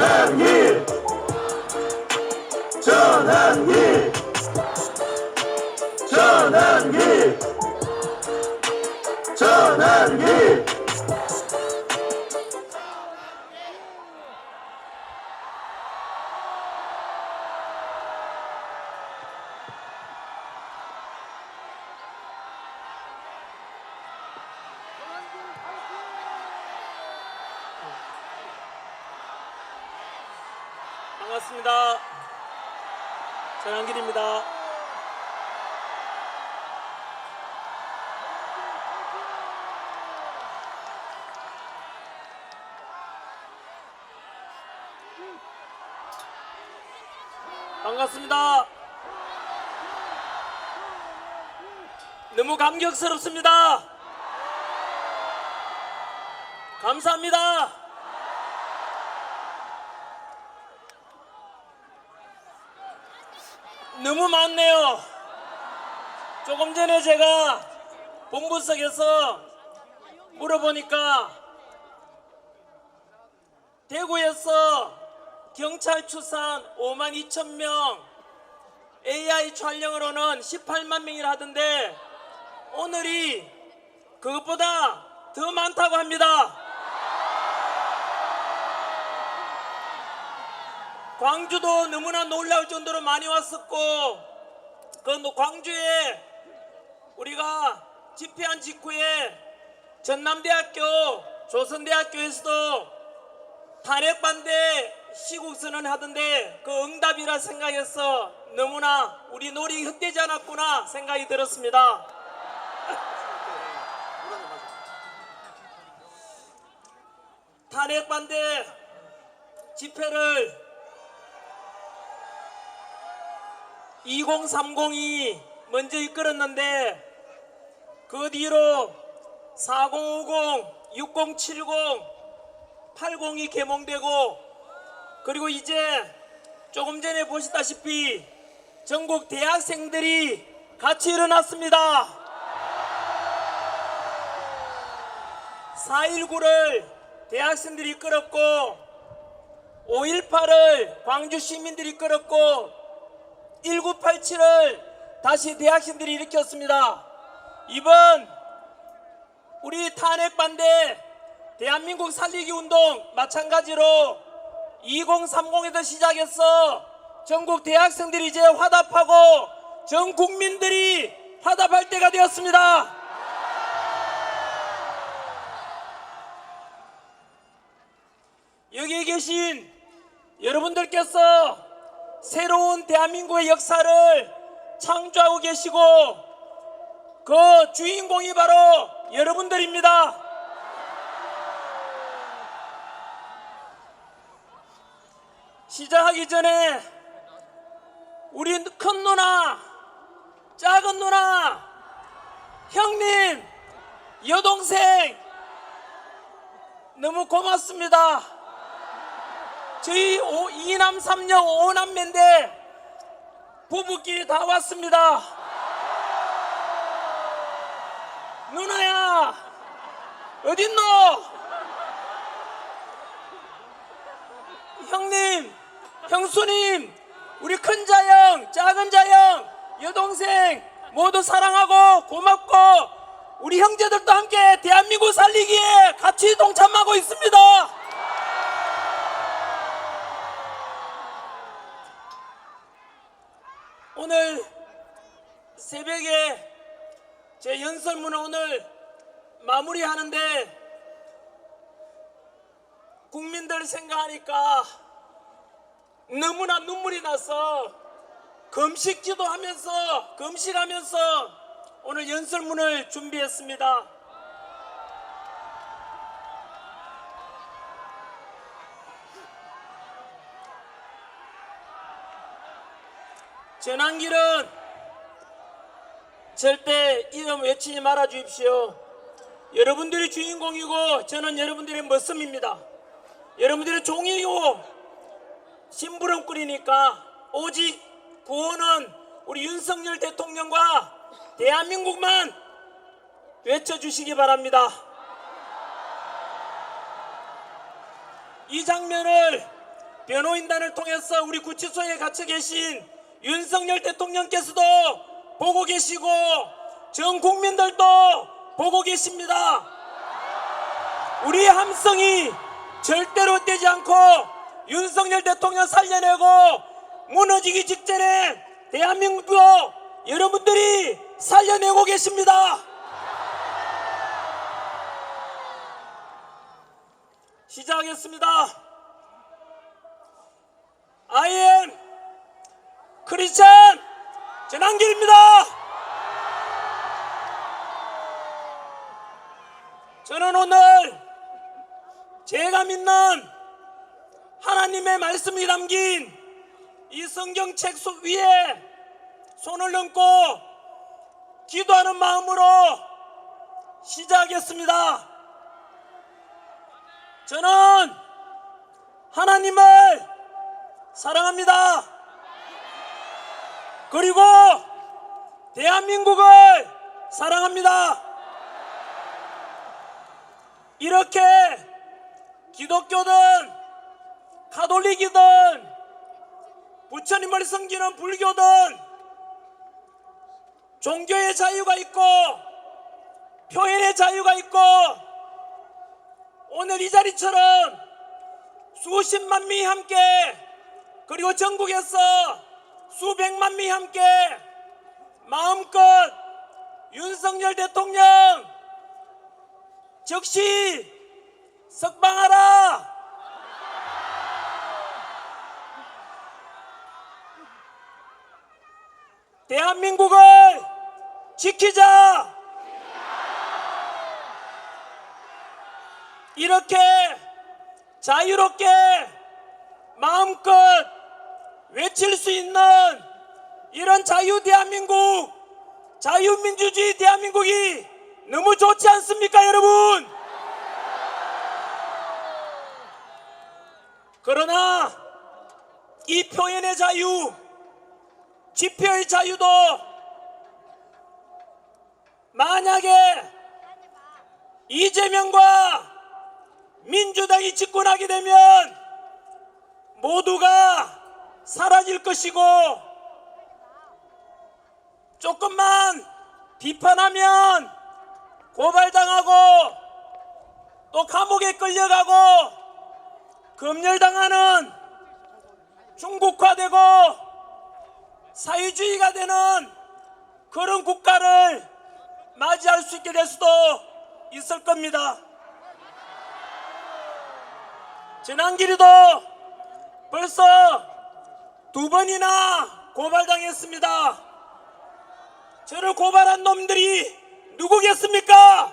전환길 전환길 전환길 전환길 반갑습니다. 전환길입니다. 반갑습니다. 너무 감격스럽습니다. 감사합니다. 너무 많네요. 조금 전에 제가 본부석에서 물어보니까 대구에서 경찰 추산 5만 2천 명, AI 촬영으로는 18만 명이라 하던데 오늘이 그것보다 더 많다고 합니다. 광주도 너무나 놀라울 정도로 많이 왔었고, 그 광주에 우리가 집회한 직후에 전남대학교, 조선대학교에서도 탄핵 반대 시국선언 하던데 그 응답이라 생각해서 너무나 우리 노력이 헛되지 않았구나 생각이 들었습니다. 탄핵 반대 집회를 2030이 먼저 이끌었는데 그 뒤로 4050, 6070, 80이 개몽되고, 그리고 이제 조금 전에 보시다시피 전국 대학생들이 같이 일어났습니다. 4.19를 대학생들이 이끌었고 5.18을 광주 시민들이 이끌었고 1987을 다시 대학생들이 일으켰습니다. 이번 우리 탄핵 반대 대한민국 살리기 운동 마찬가지로 2030에서 시작해서 전국 대학생들이 이제 화답하고 전 국민들이 화답할 때가 되었습니다. 여기에 계신 여러분들께서 새로운 대한민국의 역사를 창조하고 계시고 그 주인공이 바로 여러분들입니다. 시작하기 전에 우리 큰 누나, 작은 누나, 형님, 여동생 너무 고맙습니다. 저희 2남 3녀 5남매인데 부부끼리 다 왔습니다. 누나야 어딨노? 형님, 형수님, 우리 큰 자형, 작은 자형, 여동생 모두 사랑하고 고맙고 우리 형제들도 함께 대한민국 살리기에 같이 동참하고 있습니다. 오늘 새벽에 제 연설문을 오늘 마무리하는데 국민들 생각하니까 너무나 눈물이 나서 금식하면서 오늘 연설문을 준비했습니다. 전환길은 절대 이름 외치지 말아 주십시오. 여러분들이 주인공이고 저는 여러분들의 머슴입니다. 여러분들의 종이고 심부름꾼이니까 오직 구호는 우리 윤석열 대통령과 대한민국만 외쳐주시기 바랍니다. 이 장면을 변호인단을 통해서 우리 구치소에 갇혀 계신 윤석열 대통령께서도 보고 계시고 전 국민들도 보고 계십니다. 우리의 함성이 절대로 떼지 않고 윤석열 대통령 살려내고 무너지기 직전에 대한민국 여러분들이 살려내고 계십니다. 시작하겠습니다. I am 크리스찬 전한길입니다. 저는 오늘 제가 믿는 하나님의 말씀이 담긴 이 성경책 속 위에 손을 얹고 기도하는 마음으로 시작하겠습니다. 저는 하나님을 사랑합니다. 그리고 대한민국을 사랑합니다. 이렇게 기독교든 가톨릭이든 부처님을 섬기는 불교든 종교의 자유가 있고 표현의 자유가 있고 오늘 이 자리처럼 수십만 명이 함께 그리고 전국에서 수백만 명이 함께 마음껏 윤석열 대통령 즉시 석방하라. 대한민국을 지키자. 이렇게 자유롭게 마음껏 외칠 수 있는 이런 자유 대한민국, 자유민주주의 대한민국이 너무 좋지 않습니까, 여러분? 그러나 이 표현의 자유, 집회의 자유도 만약에 이재명과 민주당이 집권하게 되면 모두가 사라질 것이고 조금만 비판하면 고발당하고 또 감옥에 끌려가고 검열당하는 중국화되고 사회주의가 되는 그런 국가를 맞이할 수 있게 될 수도 있을 겁니다. 전한길이도 벌써 2번이나 고발당했습니다. 저를 고발한 놈들이 누구겠습니까?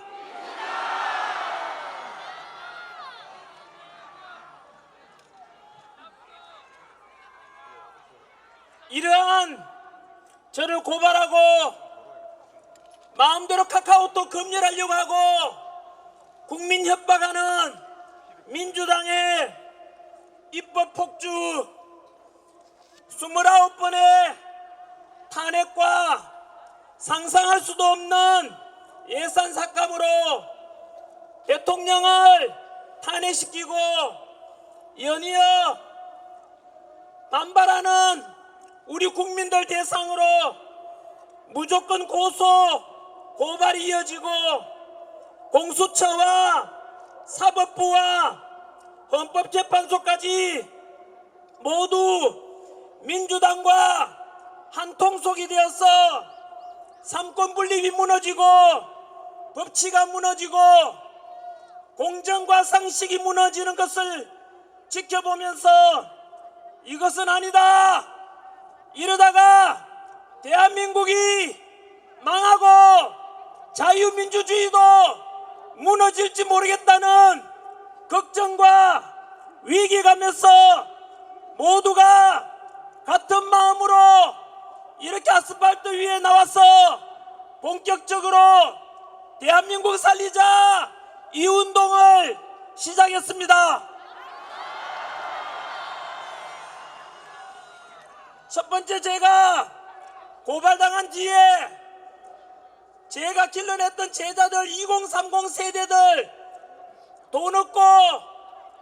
이러한 저를 고발하고 마음대로 카카오톡 검열하려고 하고 국민 협박하는 민주당의 입법 폭주 29번의 탄핵과 상상할 수도 없는 예산 삭감으로 대통령을 탄핵시키고 연이어 반발하는 우리 국민들 대상으로 무조건 고소, 고발이 이어지고 공수처와 사법부와 헌법재판소까지 모두 민주당과 한 통속이 되어서 삼권분립이 무너지고 법치가 무너지고 공정과 상식이 무너지는 것을 지켜보면서 이것은 아니다. 이러다가 대한민국이 망하고 자유민주주의도 무너질지 모르겠다는 걱정과 위기감에서 모두가 같은 마음으로 이렇게 아스팔트 위에 나와서 본격적으로 대한민국 살리자 이 운동을 시작했습니다. 첫 번째, 제가 고발당한 뒤에 제가 길러냈던 제자들 2030 세대들 돈 없고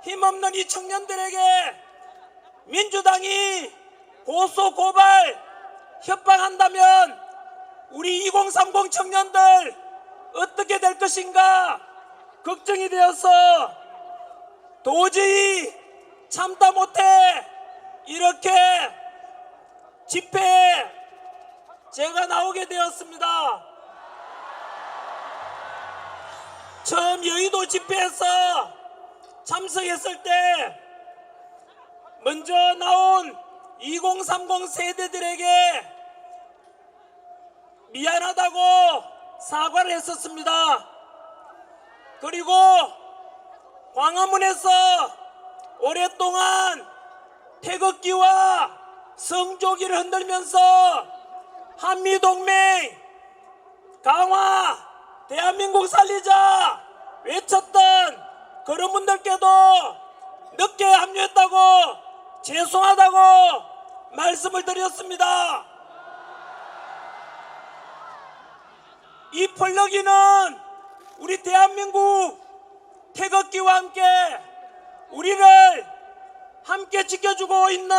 힘없는 이 청년들에게 민주당이 고소 고발 협박한다면 우리 2030 청년들 어떻게 될 것인가 걱정이 되어서 도저히 참다 못해 이렇게 집회에 제가 나오게 되었습니다. 처음 여의도 집회에서 참석했을 때 먼저 나온 2030 세대들에게 미안하다고 사과를 했었습니다. 그리고 광화문에서 오랫동안 태극기와 성조기를 흔들면서 한미동맹 강화, 대한민국 살리자 외쳤던 그런 분들께도 늦게 합류했다고 죄송하다고 말씀을 드렸습니다. 이 펄럭이는 우리 대한민국 태극기와 함께 우리를 함께 지켜주고 있는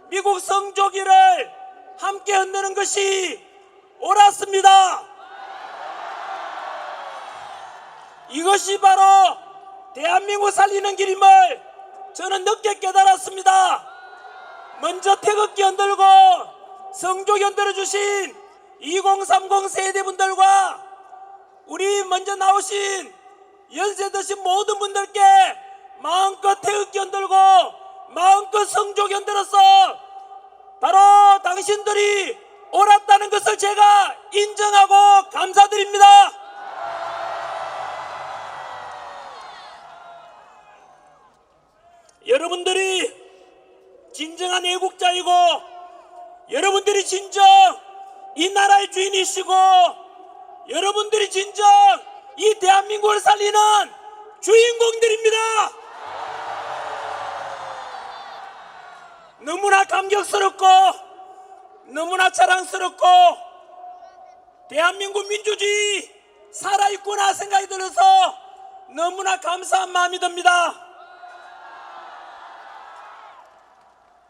미국 성조기를 함께 흔드는 것이 옳았습니다. 이것이 바로 대한민국 살리는 길임을 저는 늦게 깨달았습니다. 먼저 태극기 흔들고 성조기 흔들어 주신 2030 세대분들과 우리 먼저 나오신 연세 드신 모든 분들께 마음껏 태극기 흔들고 마음껏 성조기 흔들어서 바로 당신들이 옳았다는 것을 제가 인정하고 감사드립니다. 여러분들이 진정한 애국자이고 여러분들이 진정 이 나라의 주인이시고 여러분들이 진정 이 대한민국을 살리는 주인공들입니다. 너무나 감격스럽고 너무나 자랑스럽고 대한민국 민주주의 살아있구나 생각이 들어서 너무나 감사한 마음이 듭니다.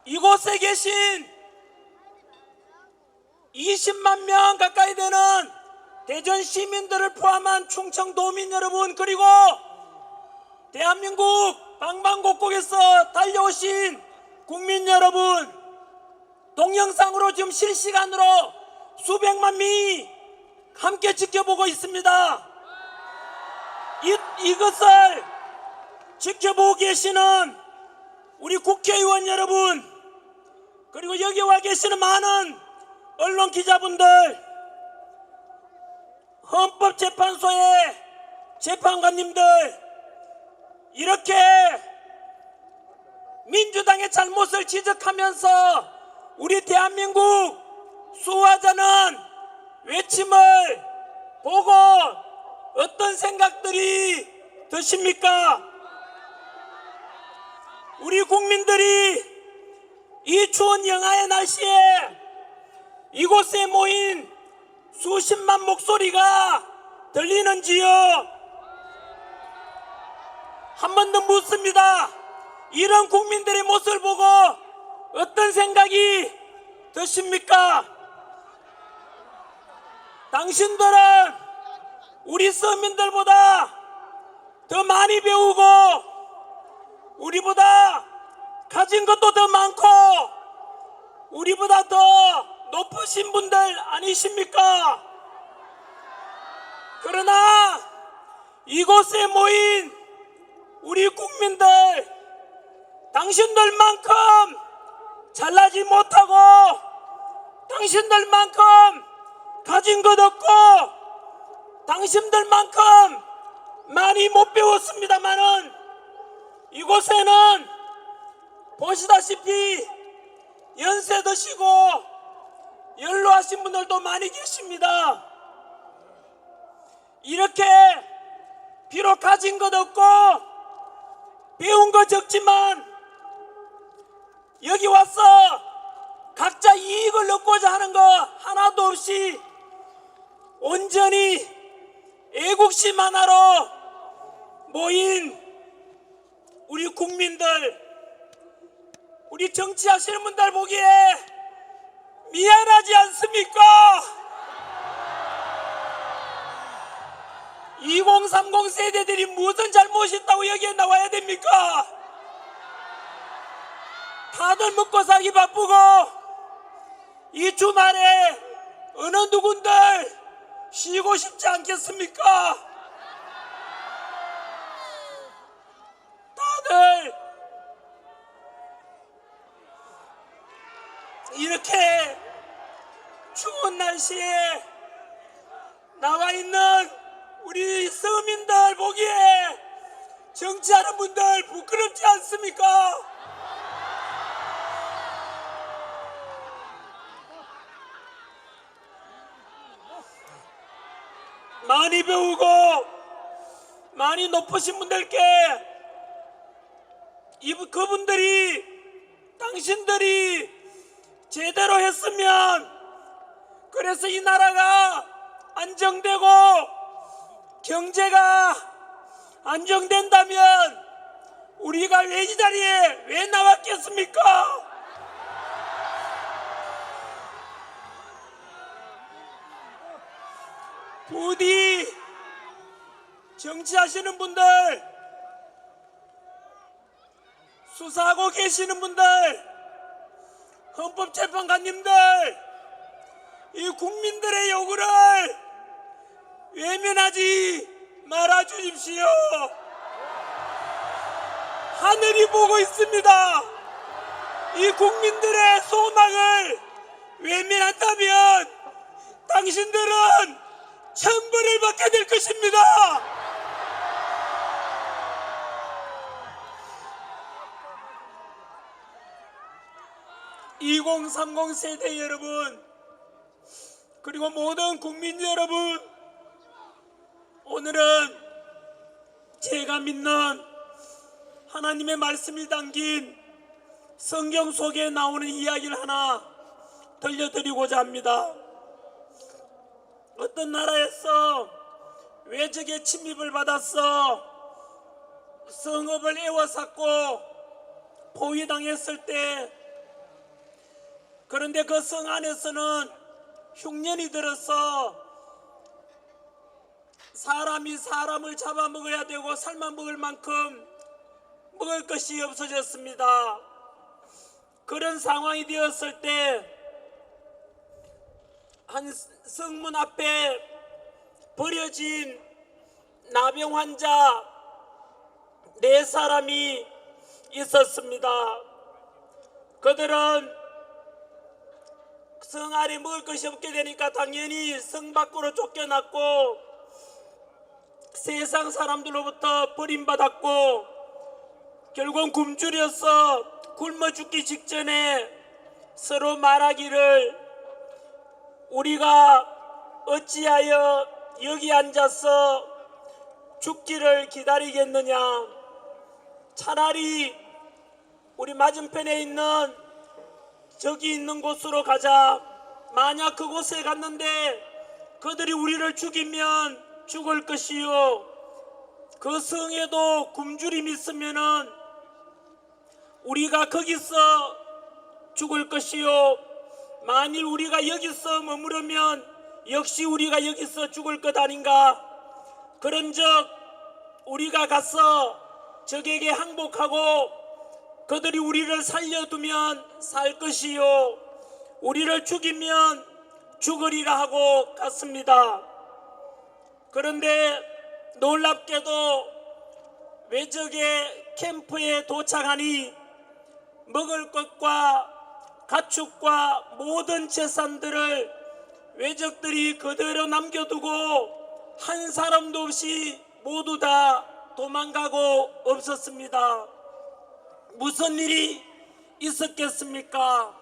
이곳에 계신 20만 명 가까이 되는 대전 시민들을 포함한 충청도민 여러분, 그리고 대한민국 방방곡곡에서 달려오신 국민 여러분, 동영상으로 지금 실시간으로 수백만 명이 함께 지켜보고 있습니다. 이것을 지켜보고 계시는 우리 국회의원 여러분, 그리고 여기 와 계시는 많은 언론 기자분들, 헌법재판소의 재판관님들, 이렇게 민주당의 잘못을 지적하면서 우리 대한민국 수호하자는 외침을 보고 어떤 생각들이 드십니까? 우리 국민들이 이 추운 영하의 날씨에 이곳에 모인 수십만 목소리가 들리는지요? 한 번 더 묻습니다. 이런 국민들의 모습을 보고 어떤 생각이 드십니까? 당신들은 우리 서민들보다 더 많이 배우고 우리보다 가진 것도 더 많고 우리보다 더 높으신 분들 아니십니까? 그러나 이곳에 모인 우리 국민들, 당신들만큼 잘나지 못하고 당신들만큼 가진 것 없고 당신들만큼 많이 못 배웠습니다마는 이곳에는 보시다시피 연세 드시고 연로하신 분들도 많이 계십니다. 이렇게 비록 가진 것 없고 배운 거 적지만 여기 와서 각자 이익을 얻고자 하는 거 하나도 없이 온전히 애국심 하나로 모인 우리 국민들, 우리 정치하시는 분들 보기에 미안하지 않습니까? 2030 세대들이 무슨 잘못이 있다고 여기에 나와야 됩니까? 다들 먹고 살기 바쁘고 이 주말에 어느 누군들 쉬고 싶지 않겠습니까? 다들 이렇게 추운 날씨에 나와 있는 우리 서민들 보기에 정치하는 분들 부끄럽지 않습니까? 많이 배우고 많이 높으신 분들께 그분들이 당신들이 제대로 했으면 그래서 이 나라가 안정되고 경제가 안정된다면 우리가 왜 이 자리에 왜 나왔겠습니까? 부디 정치하시는 분들, 수사하고 계시는 분들, 헌법재판관님들, 이 국민들의 요구를 외면하지 말아 주십시오. 하늘이 보고 있습니다. 이 국민들의 소망을 외면한다면 당신들은 천벌을 받게 될 것입니다. 2030 세대 여러분, 그리고 모든 국민 여러분, 오늘은 제가 믿는 하나님의 말씀이 담긴 성경 속에 나오는 이야기를 하나 들려드리고자 합니다. 어떤 나라에서 외적의 침입을 받아서 성읍을 에워쌌고 포위당했을 때, 그런데 그 성 안에서는 흉년이 들어서 사람이 사람을 잡아먹어야 되고 삶아 먹을 만큼 먹을 것이 없어졌습니다. 그런 상황이 되었을 때 한 성문 앞에 버려진 나병 환자 4사람이 있었습니다. 그들은 성 안에 먹을 것이 없게 되니까 당연히 성 밖으로 쫓겨났고 세상 사람들로부터 버림받았고 결국 굶주려서 굶어 죽기 직전에 서로 말하기를, 우리가 어찌하여 여기 앉아서 죽기를 기다리겠느냐, 차라리 우리 맞은편에 있는 저기 있는 곳으로 가자. 만약 그곳에 갔는데 그들이 우리를 죽이면 죽을 것이요, 그 성에도 굶주림이 있으면은 우리가 거기서 죽을 것이요, 만일 우리가 여기서 머무르면 역시 우리가 여기서 죽을 것 아닌가. 그런즉 우리가 가서 적에게 항복하고 그들이 우리를 살려두면 살 것이요, 우리를 죽이면 죽으리라 하고 갔습니다. 그런데 놀랍게도 외적의 캠프에 도착하니 먹을 것과 가축과 모든 재산들을 외적들이 그대로 남겨두고 한 사람도 없이 모두 다 도망가고 없었습니다. 무슨 일이 있었겠습니까?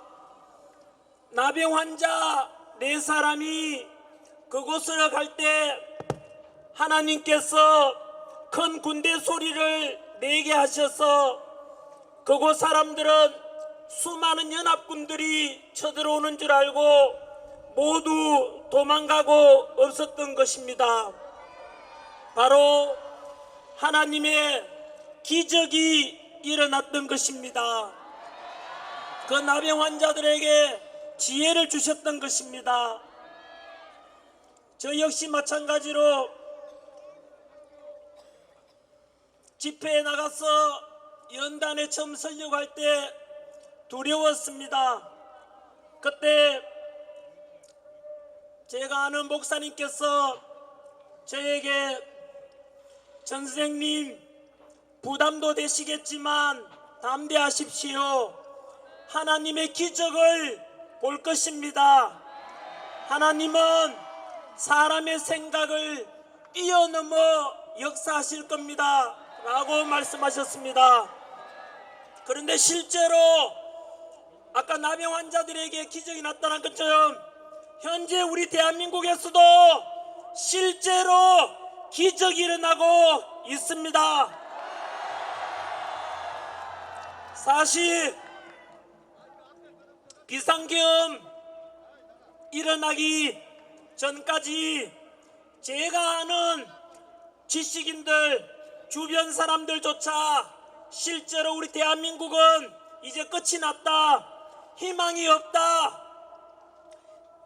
나병 환자 4사람이 그곳으로 갈 때 하나님께서 큰 군대 소리를 내게 하셔서 그곳 사람들은 수많은 연합군들이 쳐들어오는 줄 알고 모두 도망가고 없었던 것입니다. 바로 하나님의 기적이 일어났던 것입니다. 그 나병 환자들에게 지혜를 주셨던 것입니다. 저 역시 마찬가지로 집회에 나가서 연단에 처음 서려고 할 때 두려웠습니다. 그때 제가 아는 목사님께서 저에게 전 선생님 부담도 되시겠지만 담대하십시오. 하나님의 기적을 볼 것입니다. 하나님은 사람의 생각을 뛰어넘어 역사하실 겁니다 라고 말씀하셨습니다. 그런데 실제로 아까 나병 환자들에게 기적이 나타난 것처럼 현재 우리 대한민국에서도 실제로 기적이 일어나고 있습니다. 사실 비상계엄 일어나기 전까지 제가 아는 지식인들 주변 사람들조차 실제로 우리 대한민국은 이제 끝이 났다, 희망이 없다,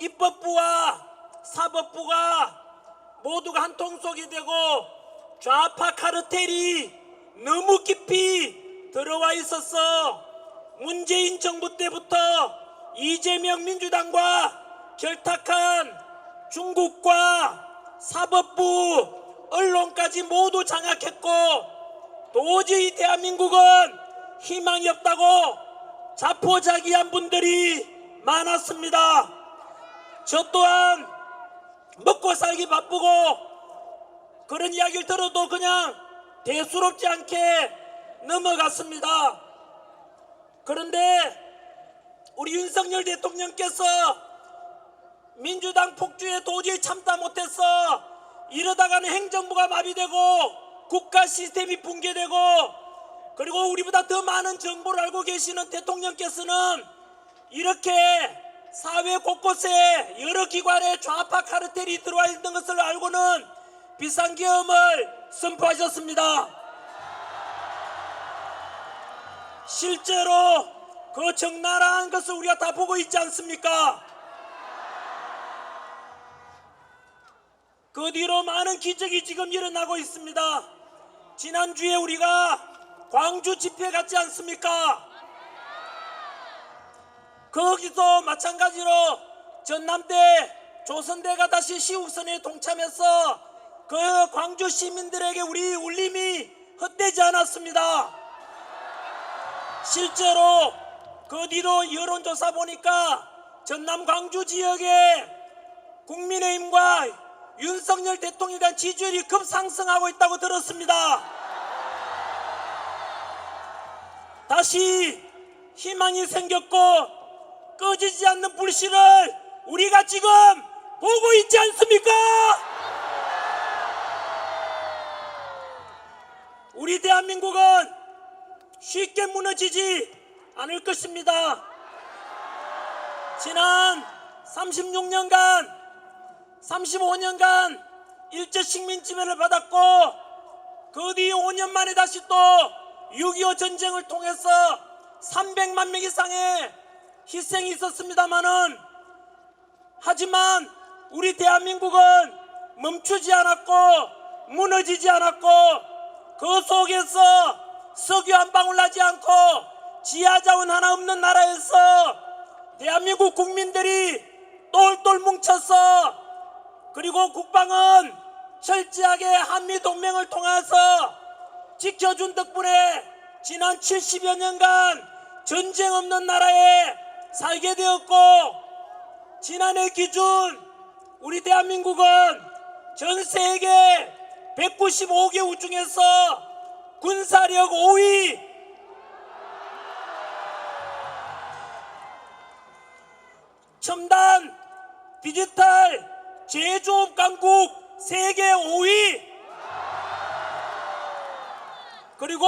입법부와 사법부가 모두가 한 통속이 되고 좌파 카르텔이 너무 깊이 들어와 있어서 문재인 정부 때부터 이재명 민주당과 결탁한 중국과 사법부, 언론까지 모두 장악했고 도저히 대한민국은 희망이 없다고 자포자기한 분들이 많았습니다. 저 또한 먹고 살기 바쁘고 그런 이야기를 들어도 그냥 대수롭지 않게 넘어갔습니다. 그런데 우리 윤석열 대통령께서 민주당 폭주에 도저히 참다 못해서 이러다가는 행정부가 마비되고 국가 시스템이 붕괴되고 그리고 우리보다 더 많은 정보를 알고 계시는 대통령께서는 이렇게 사회 곳곳에 여러 기관에 좌파 카르텔이 들어와 있는 것을 알고는 비상계엄을 선포하셨습니다. 실제로 그 적나라한 것을 우리가 다 보고 있지 않습니까? 그 뒤로 많은 기적이 지금 일어나고 있습니다. 지난주에 우리가 광주 집회 갔지 않습니까? 거기서 마찬가지로 전남대 조선대가 다시 시국선에 동참해서 그 광주 시민들에게 우리 울림이 헛되지 않았습니다. 실제로 그 뒤로 여론조사 보니까 전남 광주 지역에 국민의힘과 윤석열 대통령에 대한 지지율이 급상승하고 있다고 들었습니다. 다시 희망이 생겼고 꺼지지 않는 불씨를 우리가 지금 보고 있지 않습니까? 우리 대한민국은 쉽게 무너지지 않을 것입니다. 지난 36년간 35년간 일제 식민지배를 받았고 그 뒤 5년 만에 다시 또 6.25 전쟁을 통해서 300만 명 이상의 희생이 있었습니다마는 하지만 우리 대한민국은 멈추지 않았고 무너지지 않았고 그 속에서 석유 한 방울 나지 않고 지하자원 하나 없는 나라에서 대한민국 국민들이 똘똘 뭉쳐서 그리고 국방은 철저하게 한미동맹을 통해서 지켜준 덕분에 지난 70여 년간 전쟁 없는 나라에 살게 되었고 지난해 기준 우리 대한민국은 전 세계 195개국 중에서 군사력 5위, 첨단 디지털 제조업 강국 세계 5위, 그리고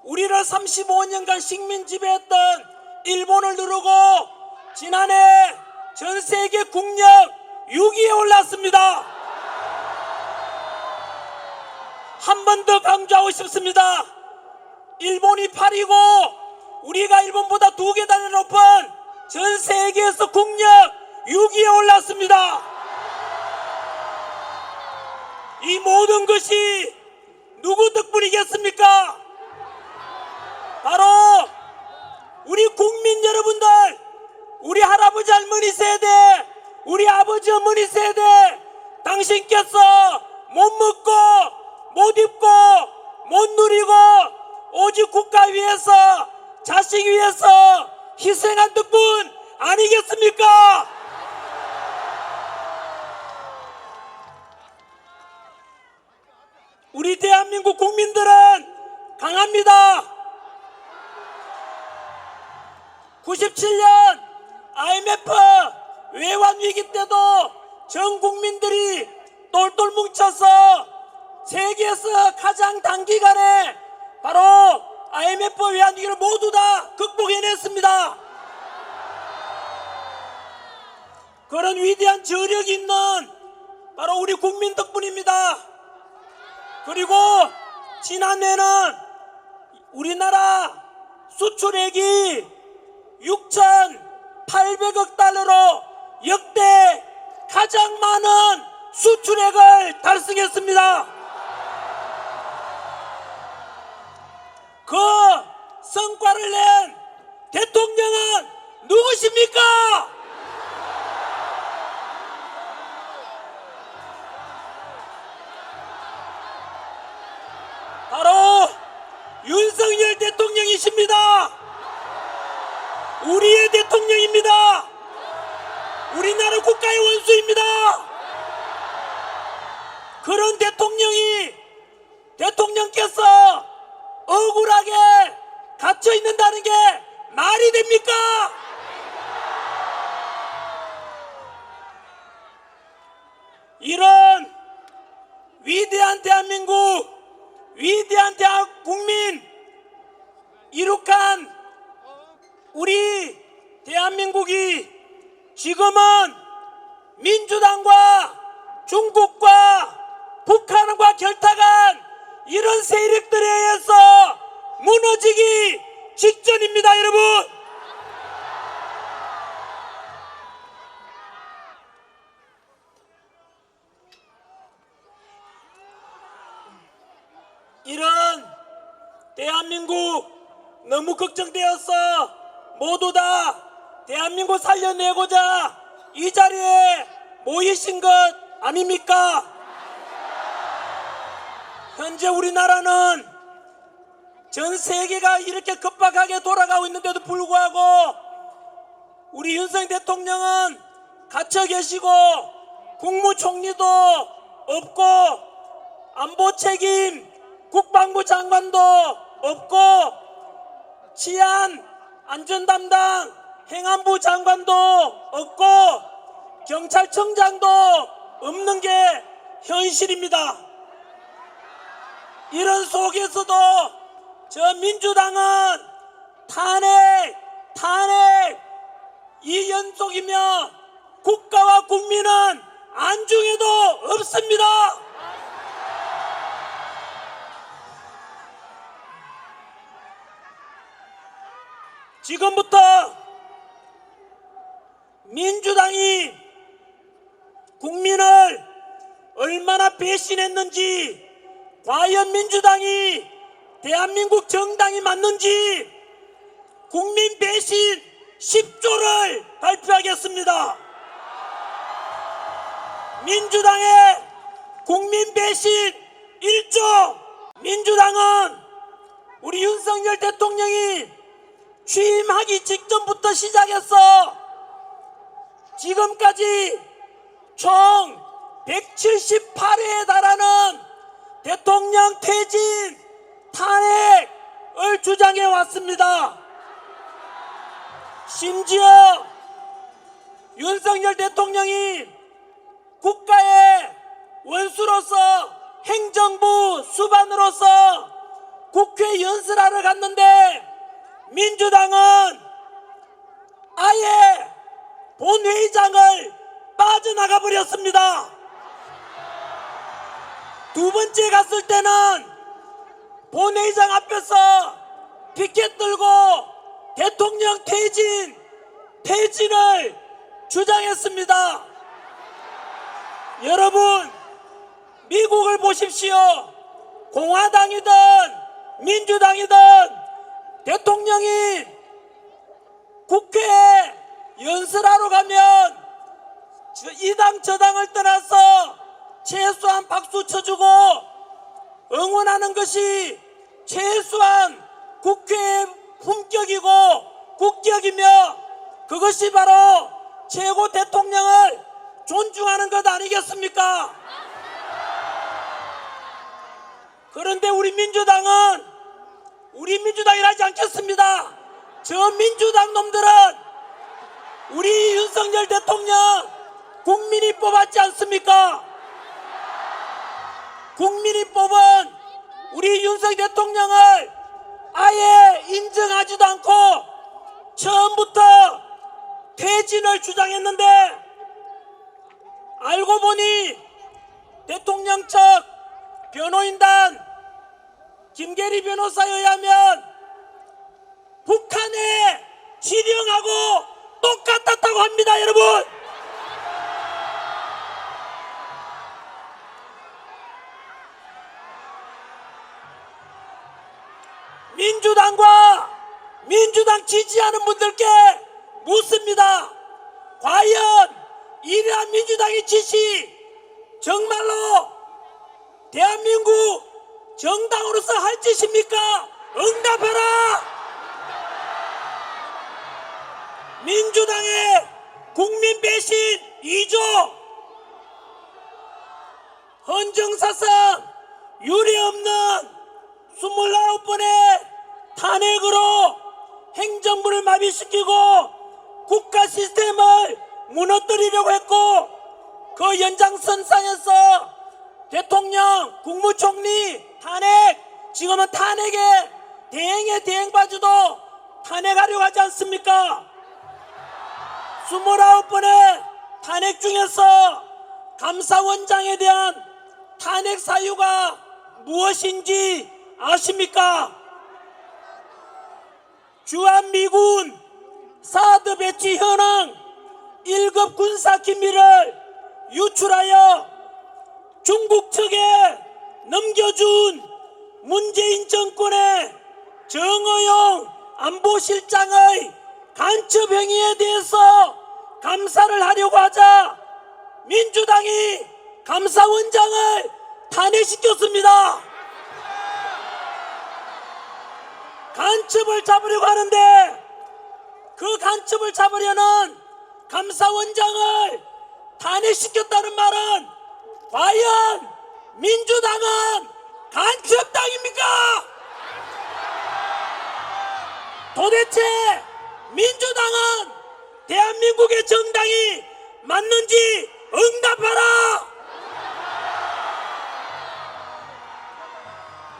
우리를 35년간 식민 지배했던 일본을 누르고 지난해 전 세계 국력 6위에 올랐습니다. 한 번 더 강조하고 싶습니다. 일본이 8위고 우리가 일본보다 2계단이 높은 전 세계에서 국력 6위에 올랐습니다. 이 모든 것이 누구 덕분이겠습니까? 바로 우리 국민 여러분들, 우리 할아버지 할머니 세대, 우리 아버지 어머니 세대, 당신께서 못 먹고 못 입고 못 누리고 오직 국가 위해서 자식 위해서 희생한 덕분 아니겠습니까? 우리 대한민국 국민들은 강합니다. 97년 IMF 외환위기 때도 전 국민들이 똘똘 뭉쳐서 세계에서 가장 단기간에 바로 IMF 외환위기를 모두 다 극복해냈습니다. 그런 위대한 저력이 있는 바로 우리 국민 덕분입니다. 그리고 지난해는 우리나라 수출액이 6,800억 달러로 역대 가장 많은 수출액을 달성했습니다. 그 성과를 낸 대통령은 누구십니까? 바로 윤석열 대통령이십니다. 우리의 대통령입니다. 우리나라 국가의 원수입니다. 그런 대통령께서 억울하게 갇혀 있는다는 게 말이 됩니까? 이런 위대한 대한민국, 위대한 국민 이룩한 우리 대한민국이 지금은 민주당과 중국과 북한과 결탁한 이런 세력들에 의해서 무너지기 직전입니다, 여러분. 이런 대한민국 너무 걱정되어서 모두 다 대한민국 살려내고자 이 자리에 모이신 것 아닙니까? 현재 우리나라는 전 세계가 이렇게 급박하게 돌아가고 있는데도 불구하고 우리 윤석열 대통령은 갇혀 계시고 국무총리도 없고 안보 책임 국방부 장관도 없고 치안 안전 담당 행안부 장관도 없고 경찰청장도 없는 게 현실입니다. 이런 속에서도 저 민주당은 탄핵 이 연속이며 국가와 국민은 안중에도 없습니다. 지금부터 민주당이 국민을 얼마나 배신했는지, 과연 민주당이 대한민국 정당이 맞는지 국민 배신 10조를 발표하겠습니다. 민주당의 국민 배신 1조. 민주당은 우리 윤석열 대통령이 취임하기 직전부터 시작해서 지금까지 총 178회에 달하는 대통령 퇴진 탄핵을 주장해 왔습니다. 심지어 윤석열 대통령이 국가의 원수로서 행정부 수반으로서 국회 연설하러 갔는데 민주당은 아예 본회의장을 빠져나가 버렸습니다. 두 번째 갔을 때는 본회의장 앞에서 피켓 들고 대통령 퇴진을 주장했습니다. 여러분, 미국을 보십시오. 공화당이든 민주당이든 대통령이 국회에 연설하러 가면 이 당 저 당을 떠나서 최소한 박수 쳐주고 응원하는 것이 최소한 국회의 품격이고 국격이며 그것이 바로 최고 대통령을 존중하는 것 아니겠습니까? 그런데 우리 민주당이라 하지 않겠습니다. 저 민주당 놈들은 우리 윤석열 대통령 국민이 뽑았지 않습니까? 국민이 뽑은 우리 윤석열 대통령을 아예 인정하지도 않고 처음부터 퇴진을 주장했는데 알고 보니 대통령 측 변호인단 김계리 변호사에 의하면 북한의 지령하고 똑같았다고 합니다. 여러분, 민주당 지지하는 분들께 묻습니다. 과연 이러한 민주당의 지시 정말로 대한민국 정당으로서 할 짓입니까? 응답하라! 민주당의 국민 배신 2조, 헌정사상 유례없는 29번의 탄핵으로 행정부를 마비시키고 국가 시스템을 무너뜨리려고 했고 그 연장선상에서 대통령, 국무총리 탄핵, 지금은 탄핵의 대행의 대행바지도 탄핵하려고 하지 않습니까? 29번의 탄핵 중에서 감사원장에 대한 탄핵 사유가 무엇인지 아십니까? 주한미군 사드 배치 현황 1급 군사 기밀을 유출하여 중국 측에 넘겨준 문재인 정권의 정의용 안보실장의 간첩 행위에 대해서 감사를 하려고 하자 민주당이 감사원장을 탄핵시켰습니다. 간첩을 잡으려고 하는데 그 간첩을 잡으려는 감사원장을 탄핵시켰다는 말은 과연 민주당은 간첩당입니까? 도대체 민주당은 대한민국의 정당이 맞는지 응답하라!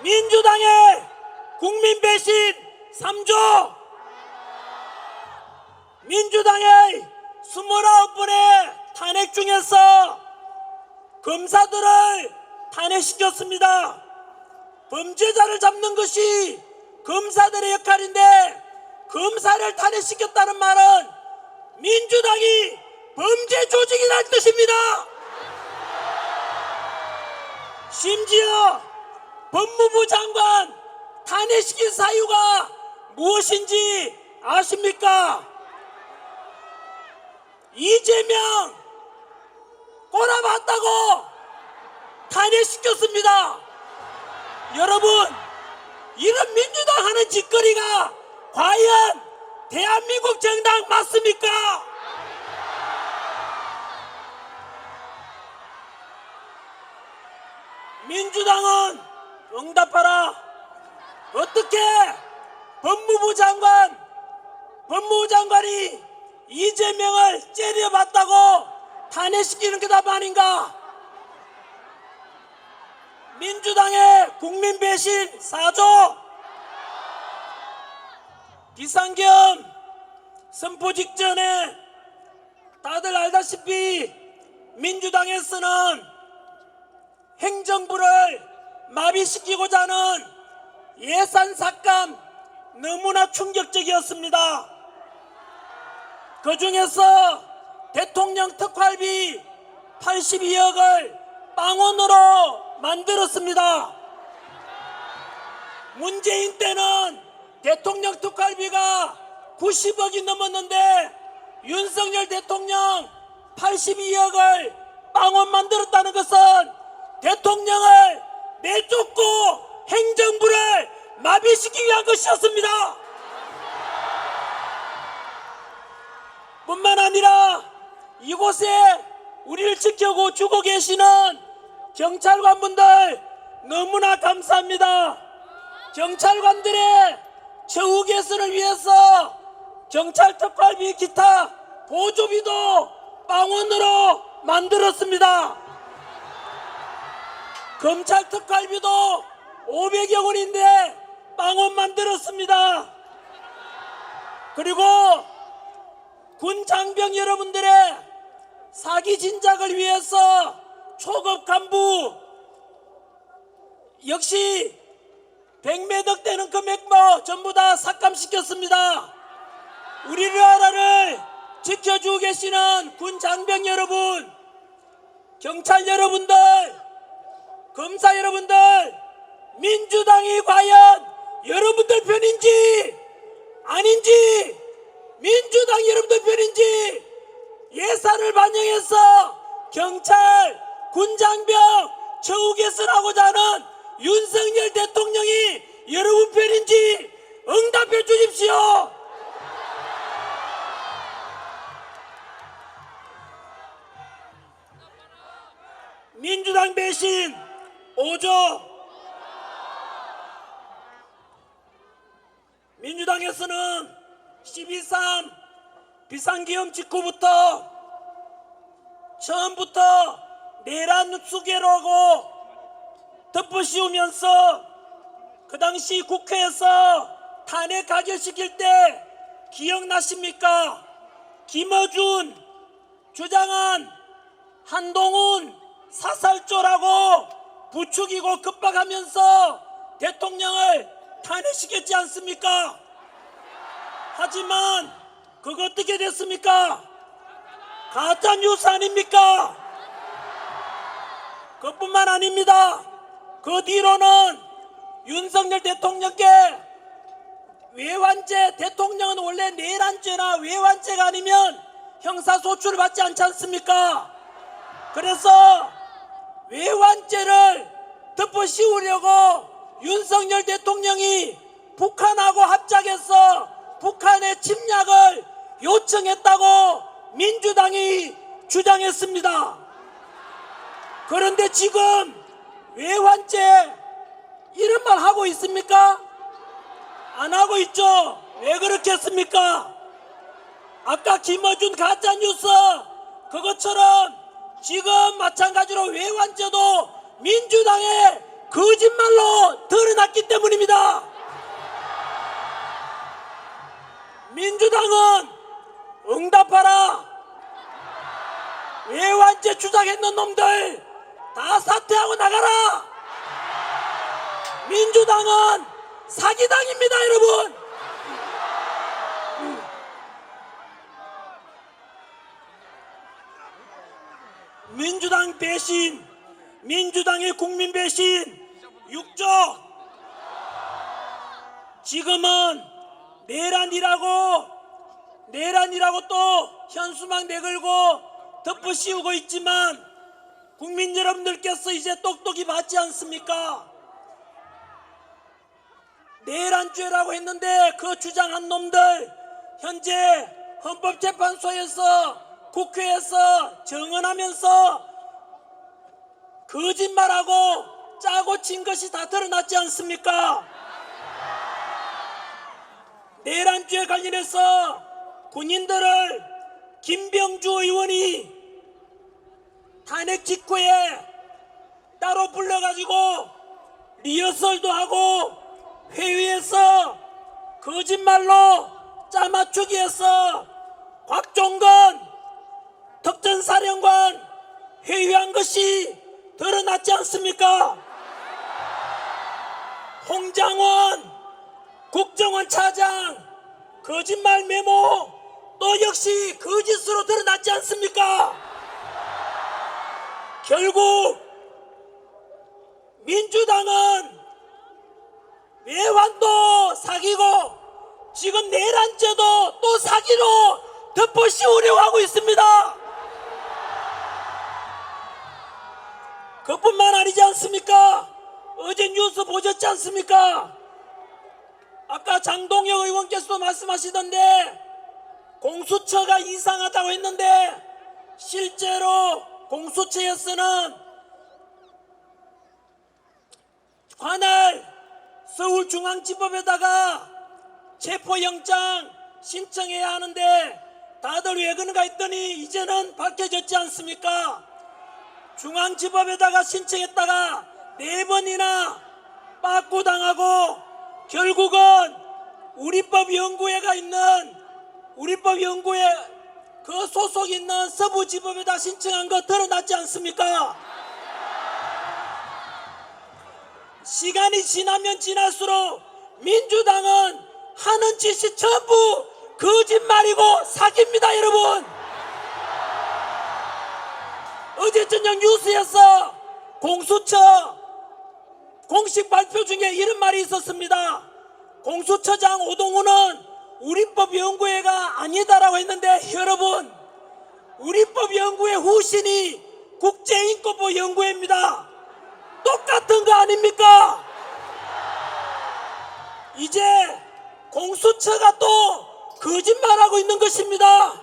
민주당의 국민 배신 3조, 민주당의 29번의 탄핵 중에서 검사들을 탄핵시켰습니다. 범죄자를 잡는 것이 검사들의 역할인데 검사를 탄핵시켰다는 말은 민주당이 범죄 조직이라는 뜻입니다. 심지어 법무부 장관 탄핵시킨 사유가 무엇인지 아십니까? 이재명 꼬라봤다고 탄핵시켰습니다. 여러분, 이런 민주당 하는 짓거리가 과연 대한민국 정당 맞습니까? 민주당은 응답하라. 어떻게 법무부 장관이 이재명을 째려봤다고 탄핵시키는 게 답 아닌가? 민주당의 국민 배신 4조, 비상계엄 선포 직전에 다들 알다시피 민주당에서는 행정부를 마비시키고자 하는 예산 삭감 너무나 충격적이었습니다. 그 중에서 대통령 특활비 82억을 빵원으로 만들었습니다. 문재인 때는 대통령 특활비가 90억이 넘었는데 윤석열 대통령 82억을 빵원 만들었다는 것은 대통령을 내쫓고 행정부를 마비시키기 위한 것이었습니다. 뿐만 아니라 이곳에 우리를 지켜주고 계시는 경찰관분들 너무나 감사합니다. 경찰관들의 처우 개선을 위해서 경찰 특활비 기타 보조비도 빵원으로 만들었습니다. 검찰 특활비도 500여 원인데 빵원 만들었습니다. 그리고 군 장병 여러분들의 사기 진작을 위해서 초급 간부 역시 100매덕 되는 금액도 전부 다 삭감시켰습니다. 우리나라를 지켜주고 계시는 군 장병 여러분, 경찰 여러분들, 검사 여러분들, 민주당이 과연 여러분들 편인지 아닌지, 민주당 여러분들 편인지 예산을 반영해서 경찰, 군장병 처우 개선하고자 하는 윤석열 대통령이 여러분 편인지 응답해 주십시오. 민주당 배신 5조. 민주당에서는 12.3 비상계엄 직후부터 처음부터 내란 수계로하고 덮어씌우면서 그 당시 국회에서 탄핵 가결시킬 때 기억나십니까? 김어준 주장한 한동훈 사살조라고 부추기고 급박하면서 대통령을 탄핵시켰지 않습니까? 하지만 그거 어떻게 됐습니까? 가짜뉴스 아닙니까? 그뿐만 아닙니다. 그 뒤로는 윤석열 대통령께 외환죄, 대통령은 원래 내란죄나 외환죄가 아니면 형사소출을 받지 않지 않습니까? 그래서 외환죄를 덮어씌우려고 윤석열 대통령이 북한하고 합작해서 북한의 침략을 요청했다고 민주당이 주장했습니다. 그런데 지금 외환죄 이런 말 하고 있습니까? 안 하고 있죠? 왜 그렇게 했습니까? 아까 김어준 가짜뉴스 그것처럼 지금 마찬가지로 외환죄도 민주당의 거짓말로 드러났기 때문입니다. 민주당은 응답하라. 외환죄 주장했는 놈들 다 사퇴하고 나가라. 민주당은 사기당입니다, 여러분. 민주당 배신, 민주당의 국민 배신 6조. 지금은 내란이라고 또 현수막 내걸고 덮어씌우고 있지만 국민 여러분들께서 이제 똑똑히 봤지 않습니까? 내란죄라고 했는데 그 주장한 놈들 현재 헌법재판소에서 국회에서 정언하면서 거짓말하고 짜고 친 것이 다 드러났지 않습니까? 내란죄 관련해서 군인들을 김병주 의원이 탄핵 직후에 따로 불러가지고 리허설도 하고 회의에서 거짓말로 짜맞추기 해서 곽종건 특전사령관 회유한 것이 드러났지 않습니까? 홍장원 국정원 차장 거짓말 메모 또 역시 거짓으로 드러났지 않습니까? 결국 민주당은 외환도 사기고 지금 내란죄도 또 사기로 덮어 씌우려고 하고 있습니다. 그뿐만 아니지 않습니까? 어제 뉴스 보셨지 않습니까? 아까 장동혁 의원께서도 말씀하시던데 공수처가 이상하다고 했는데 실제로 공수처에서는 관할 서울중앙지법에다가 체포영장 신청해야 하는데 다들 왜 그런가 했더니 이제는 밝혀졌지 않습니까? 중앙지법에다가 신청했다가 4번이나 빠꾸당하고 결국은 우리법연구회가 있는 우리법연구회 그 소속 있는 서부지법에다 신청한 거 드러났지 않습니까? 시간이 지나면 지날수록 민주당은 하는 짓이 전부 거짓말이고 사기입니다, 여러분. 어제 저녁 뉴스에서 공수처 공식 발표 중에 이런 말이 있었습니다. 공수처장 오동훈은 우리법연구회가 아니다라고 했는데 여러분, 우리법연구회 후신이 국제인권법 연구회입니다. 똑같은 거 아닙니까? 이제 공수처가 또 거짓말하고 있는 것입니다.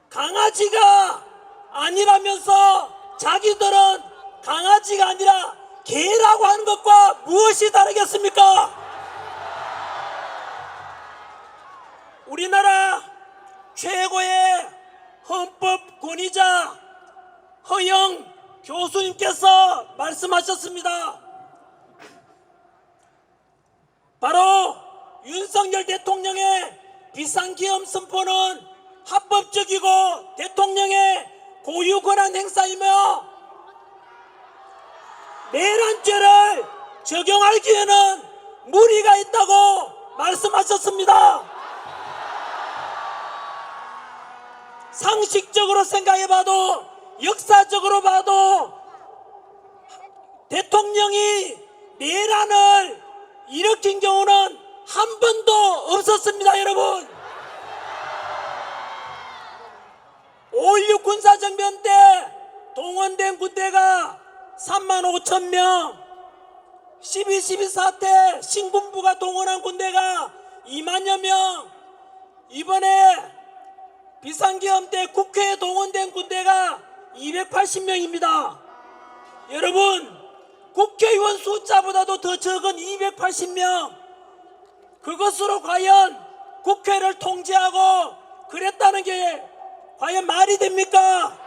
강아지가 아니라면서 자기들은 강아지가 아니라 개라고 하는 것과 무엇이 다르겠습니까? 우리나라 최고의 헌법 권위자 허영 교수님께서 말씀하셨습니다. 바로 윤석열 대통령의 비상계엄 선포는 합법적이고 대통령의 고유 권한 행사이며 내란죄를 적용하기에는 무리가 있다고 말씀하셨습니다. 상식적으로 생각해봐도 역사적으로 봐도 대통령이 내란을 일으킨 경우는 한 번도 없었습니다, 여러분. 5.16 군사정변 때 동원된 군대가 35,000명, 12.12 사태 신군부가 동원한 군대가 2만여 명, 이번에 비상계엄 때 국회에 동원된 군대가 280명입니다. 여러분, 국회의원 숫자보다도 더 적은 280명, 그것으로 과연 국회를 통제하고 그랬다는 게 과연 말이 됩니까?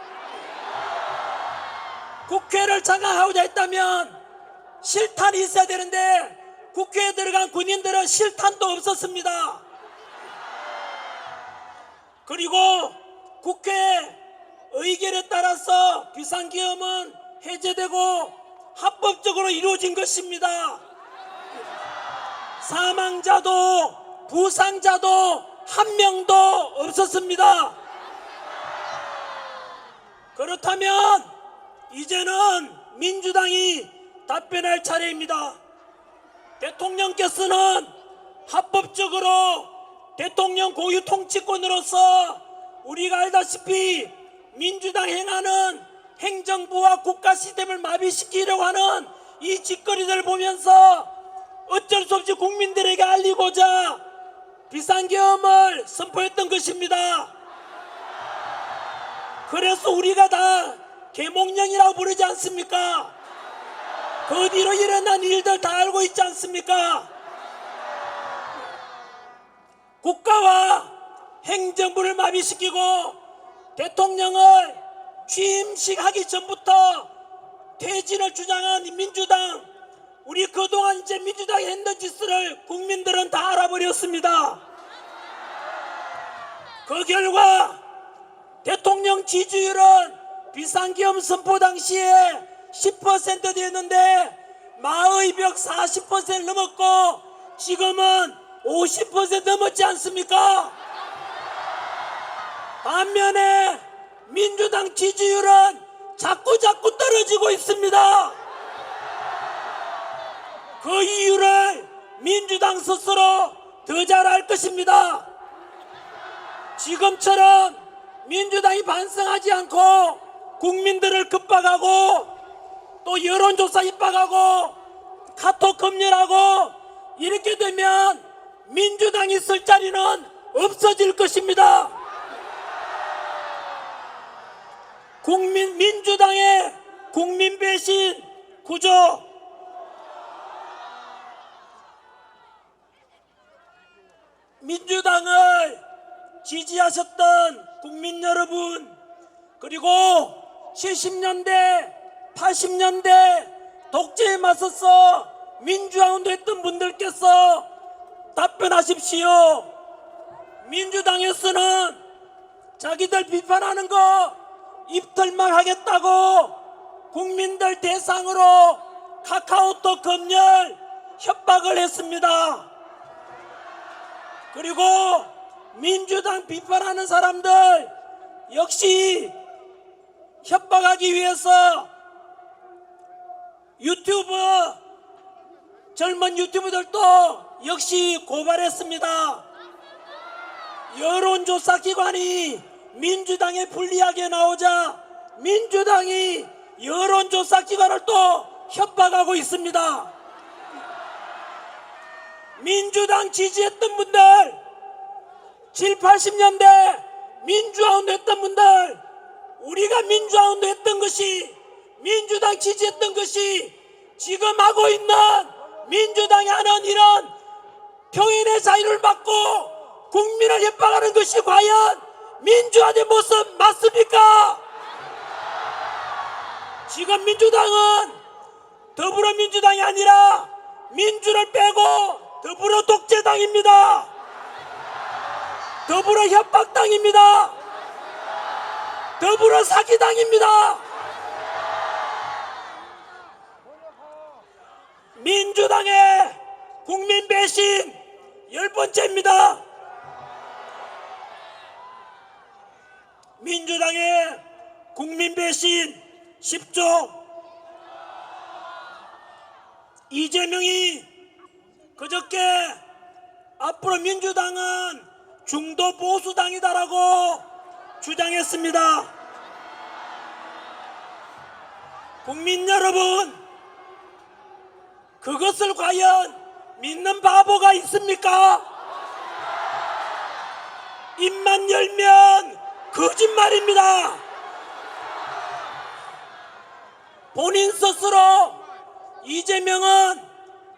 국회를 장악하고자 했다면 실탄이 있어야 되는데 국회에 들어간 군인들은 실탄도 없었습니다. 그리고 국회 의결에 따라서 비상계엄은 해제되고 합법적으로 이루어진 것입니다. 사망자도 부상자도 한 명도 없었습니다. 그렇다면 이제는 민주당이 답변할 차례입니다. 대통령께서는 합법적으로 대통령 고유 통치권으로서 우리가 알다시피 민주당 행하는 행정부와 국가 시스템을 마비시키려고 하는 이 짓거리들을 보면서 어쩔 수 없이 국민들에게 알리고자 비상계엄을 선포했던 것입니다. 그래서 우리가 다 계몽령이라고 부르지 않습니까? 그 뒤로 일어난 일들 다 알고 있지 않습니까? 국가와 행정부를 마비시키고 대통령을 취임식하기 전부터 퇴진을 주장한 민주당, 우리 그동안 이제 민주당이 했던 짓을 국민들은 다 알아버렸습니다. 그 결과 대통령 지지율은 비상계엄 선포 당시에 10% 되었는데 마의 벽 40% 넘었고 지금은 50% 넘었지 않습니까? 반면에 민주당 지지율은 자꾸 떨어지고 있습니다. 그 이유를 민주당 스스로 더 잘 알 것입니다. 지금처럼 민주당이 반성하지 않고 국민들을 급박하고 또 여론조사 입박하고 카톡 검열하고 이렇게 되면 민주당이 쓸 자리는 없어질 것입니다. 민주당의 국민 배신 구조, 민주당을 지지하셨던 국민 여러분, 그리고 70년대 80년대 독재에 맞서서 민주화운동 했던 분들께서 답변하십시오. 민주당에서는 자기들 비판하는 거 입털만 하겠다고 국민들 대상으로 카카오톡 검열 협박을 했습니다. 그리고 민주당 비판하는 사람들 역시 협박하기 위해서 유튜브 젊은 유튜브들도 역시 고발했습니다. 여론조사 기관이 민주당에 불리하게 나오자 민주당이 여론조사 기관을 또 협박하고 있습니다. 민주당 지지했던 분들, 7, 80년대 민주화운동 했던 분들, 우리가 민주화운동 했던 것이, 민주당 지지했던 것이 지금 하고 있는 민주당이 하는 이런 표현의 자유를 막고 국민을 협박하는 것이 과연 민주화된 모습 맞습니까? 지금 민주당은 더불어민주당이 아니라 민주를 빼고 더불어 독재당입니다. 더불어 협박당입니다. 더불어 사기당입니다. 민주당의 국민 배신 10번째입니다. 민주당의 국민 배신 10조. 이재명이 그저께 앞으로 민주당은 중도 보수당이다라고 주장했습니다. 국민 여러분, 그것을 과연 믿는 바보가 있습니까? 입만 열면 거짓말입니다. 본인 스스로 이재명은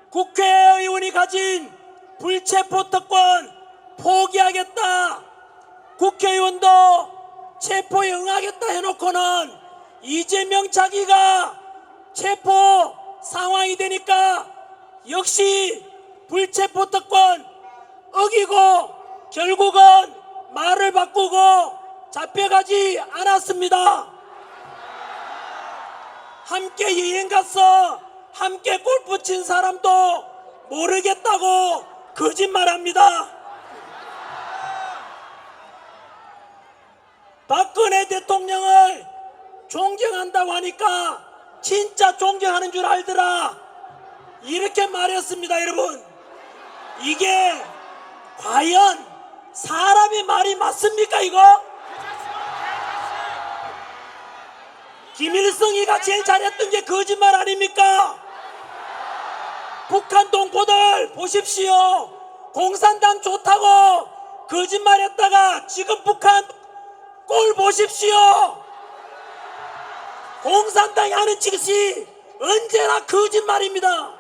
국회의원이 가진 불체포 특권 포기하겠다, 국회의원도 체포에 응하겠다 해놓고는 이재명 자기가 체포 상황이 되니까 역시 불체포 특권 어기고 결국은 말을 바꾸고 잡혀가지 않았습니다. 함께 여행 가서 함께 골프 친 사람도 모르겠다고 거짓말합니다. 박근혜 대통령을 존경한다고 하니까 진짜 존경하는 줄 알더라, 이렇게 말했습니다. 여러분, 이게 과연 사람의 말이 맞습니까? 이거 김일성이가 제일 잘했던 게 거짓말 아닙니까? 북한 동포들 보십시오. 공산당 좋다고 거짓말했다가 지금 북한 꼴 보십시오. 공산당이 하는 짓이 언제나 거짓말입니다.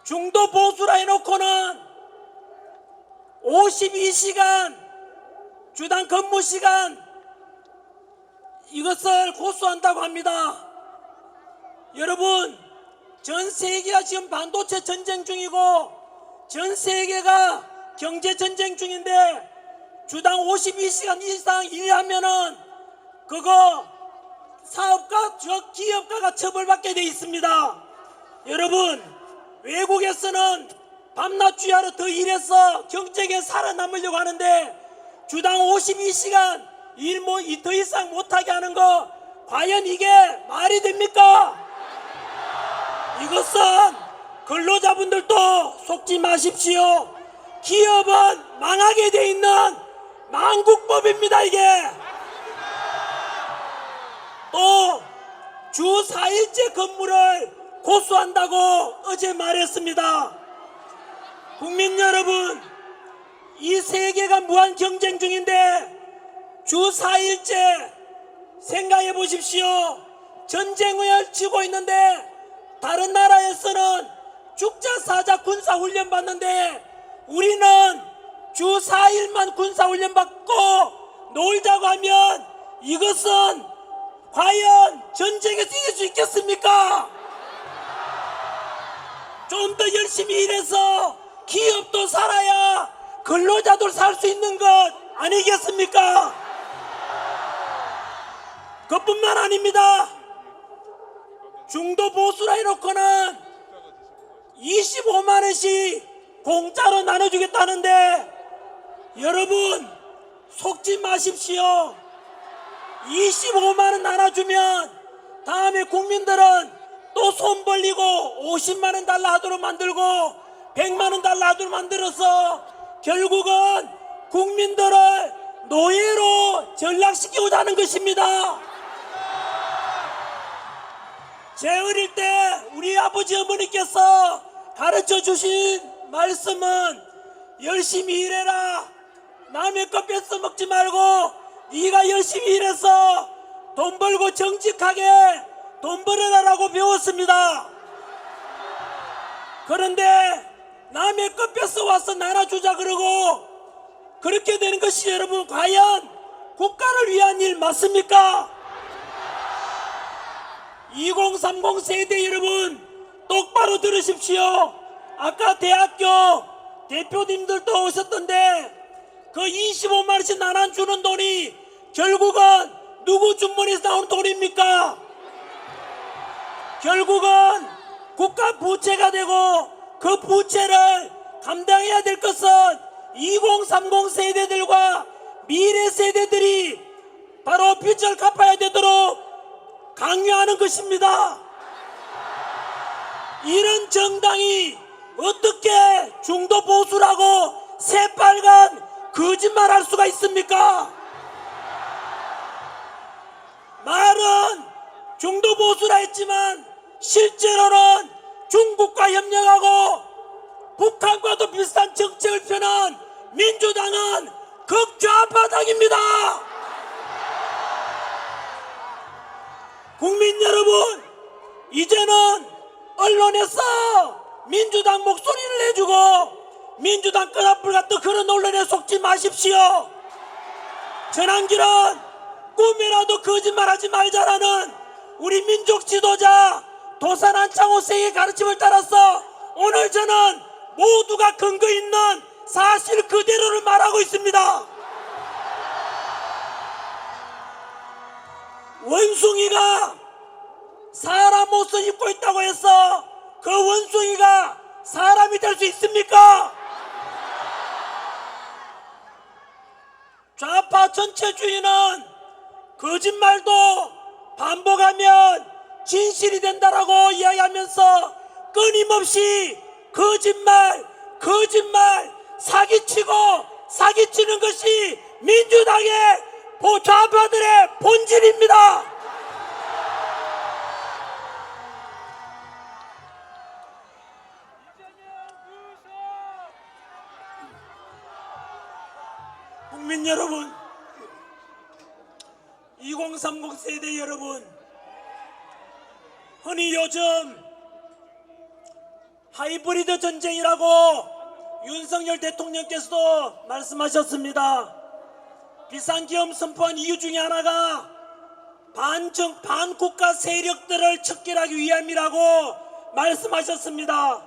중도 보수라 해놓고는 52시간 주당 근무 시간 이것을 고수한다고 합니다. 여러분, 전 세계가 지금 반도체 전쟁 중이고 전 세계가 경제 전쟁 중인데 주당 52시간 이상 일하면은 그거 사업가, 기업가가 처벌받게 돼 있습니다. 여러분, 외국에서는 밤낮 주야로 더 일해서 경쟁에 살아남으려고 하는데 주당 52시간 일 더 이상 못하게 하는 거 과연 이게 말이 됩니까? 이것은 근로자분들도 속지 마십시오. 기업은 망하게 돼 있는 망국법입니다. 이게 또 주 4일째 근무를 고수한다고 어제 말했습니다. 국민 여러분, 이 세계가 무한 경쟁 중인데 주 4일째 생각해 보십시오. 전쟁을 치고 있는데 다른 나라에서는 죽자 사자 군사훈련 받는데 우리는 주 4일만 군사훈련 받고 놀자고 하면 이것은 과연 전쟁에서 이길 수 있겠습니까? 좀 더 열심히 일해서 기업도 살아야 근로자도 살 수 있는 것 아니겠습니까? 그뿐만 아닙니다. 중도 보수라 해놓고는 25만원씩 공짜로 나눠주겠다는데 여러분 속지 마십시오. 25만원 나눠주면 다음에 국민들은 또 손 벌리고 50만원 달라 하도록 만들고 100만원 달라 하도록 만들어서 결국은 국민들을 노예로 전락시키고자 하는 것입니다. 제 어릴 때 우리 아버지 어머니께서 가르쳐 주신 말씀은 열심히 일해라, 남의 것 뺏어 먹지 말고 네가 열심히 일해서 돈 벌고 정직하게 돈 벌어라라고 배웠습니다. 그런데 남의 것 뺏어 와서 나눠주자 그러고 그렇게 되는 것이 여러분 과연 국가를 위한 일 맞습니까? 2030 세대 여러분 똑바로 들으십시오. 아까 대학교 대표님들도 오셨던데 그 25만원씩 나눠주는 돈이 결국은 누구 주머니에서 나오는 돈입니까? 결국은 국가 부채가 되고 그 부채를 감당해야 될 것은 2030 세대들과 미래 세대들이 바로 빚을 갚아야 되도록 강요하는 것입니다. 이런 정당이 어떻게 중도 보수라고 새빨간 거짓말할 수가 있습니까? 말은 중도 보수라 했지만 실제로는 중국과 협력하고 북한과도 비슷한 정책을 펴는 민주당은 극좌파당입니다. 국민 여러분, 이제는 언론에서 민주당 목소리를 내주고 민주당 끈앞을 갖다 그런 언론에 속지 마십시오. 전한길은 꿈이라도 거짓말하지 말자라는 우리 민족 지도자 도산 안창호세의 가르침을 따라서 오늘 저는 모두가 근거 있는 사실 그대로를 말하고 있습니다. 원숭이가 사람 옷을 입고 있다고 해서 그 원숭이가 사람이 될 수 있습니까? 좌파 전체주의는 거짓말도 반복하면 진실이 된다라고 이야기하면서 끊임없이 거짓말, 사기치는 것이 민주당의 좌파들의 본질입니다. 국민 여러분, 2030 세대 여러분, 흔히 요즘 하이브리드 전쟁이라고 윤석열 대통령께서도 말씀하셨습니다. 비상계엄 선포한 이유 중에 하나가 반국가 세력들을 척결하기 위함이라고 말씀하셨습니다.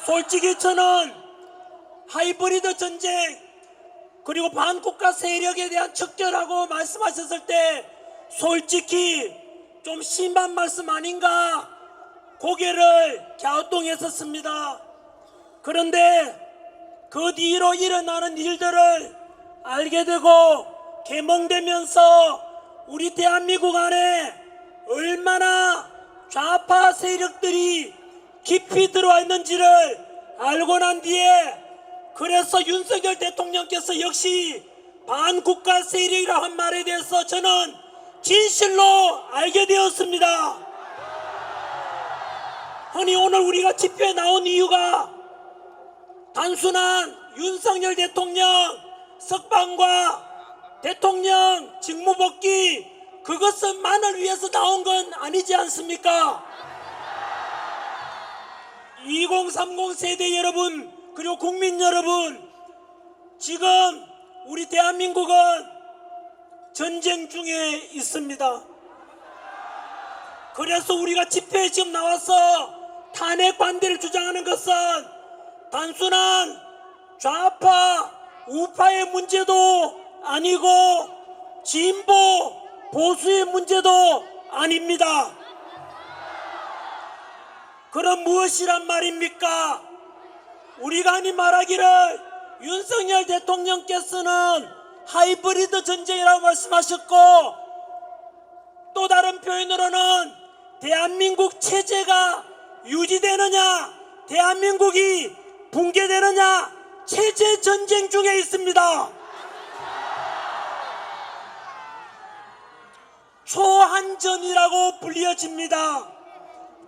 솔직히 저는 하이브리드 전쟁 그리고 반국가 세력에 대한 척결하고 말씀하셨을 때 솔직히 좀 심한 말씀 아닌가 고개를 갸우뚱했었습니다. 그런데 그 뒤로 일어나는 일들을 알게 되고 개몽되면서 우리 대한민국 안에 얼마나 좌파 세력들이 깊이 들어와 있는지를 알고 난 뒤에, 그래서 윤석열 대통령께서 역시 반국가 세력이라 한 말에 대해서 저는 진실로 알게 되었습니다. 흔히 오늘 우리가 집회에 나온 이유가 단순한 윤석열 대통령 석방과 대통령 직무복귀 그것만을 위해서 나온 건 아니지 않습니까? 2030 세대 여러분, 그리고 국민 여러분, 지금 우리 대한민국은 전쟁 중에 있습니다. 그래서 우리가 집회에 지금 나와서 탄핵 반대를 주장하는 것은 단순한 좌파 우파의 문제도 아니고 진보 보수의 문제도 아닙니다. 그럼 무엇이란 말입니까? 우리가 흔히 말하기를 윤석열 대통령께서는 하이브리드 전쟁이라고 말씀하셨고, 또 다른 표현으로는 대한민국 체제가 유지되느냐 대한민국이 붕괴되느냐 체제 전쟁 중에 있습니다. 초한전이라고 불려집니다.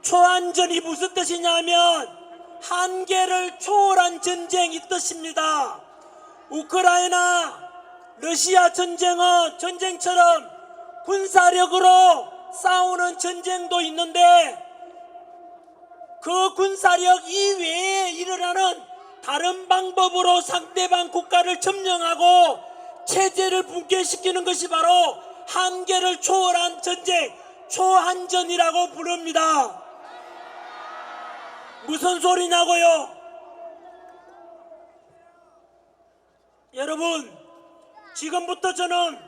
초한전이 무슨 뜻이냐면 한계를 초월한 전쟁이 뜻입니다. 우크라이나 러시아 전쟁은 전쟁처럼 군사력으로 싸우는 전쟁도 있는데, 그 군사력 이외에 일어나는 다른 방법으로 상대방 국가를 점령하고 체제를 붕괴시키는 것이 바로 한계를 초월한 전쟁, 초한전이라고 부릅니다. 무슨 소리냐고요? 여러분, 지금부터 저는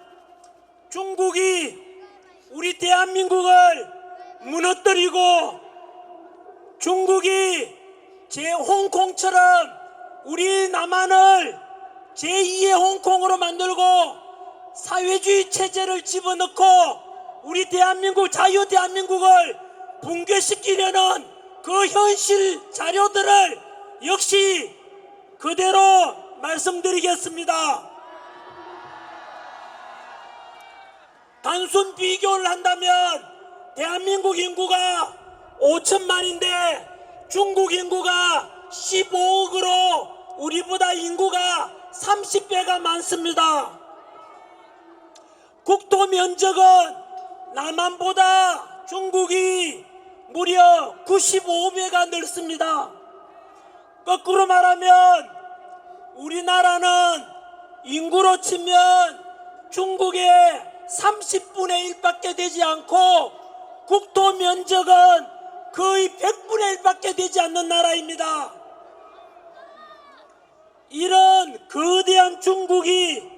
중국이 우리 대한민국을 무너뜨리고 중국이 제 홍콩처럼 우리 남한을 제2의 홍콩으로 만들고 사회주의 체제를 집어넣고 우리 대한민국, 자유 대한민국을 붕괴시키려는 그 현실 자료들을 역시 그대로 말씀드리겠습니다. 단순 비교를 한다면 대한민국 인구가 5천만인데 중국 인구가 15억으로 우리보다 인구가 30배가 많습니다. 국토 면적은 남한보다 중국이 무려 95배가 넓습니다. 거꾸로 말하면 우리나라는 인구로 치면 중국의 30분의 1밖에 되지 않고 국토 면적은 거의 100분의 1밖에 되지 않는 나라입니다. 이런 거대한 중국이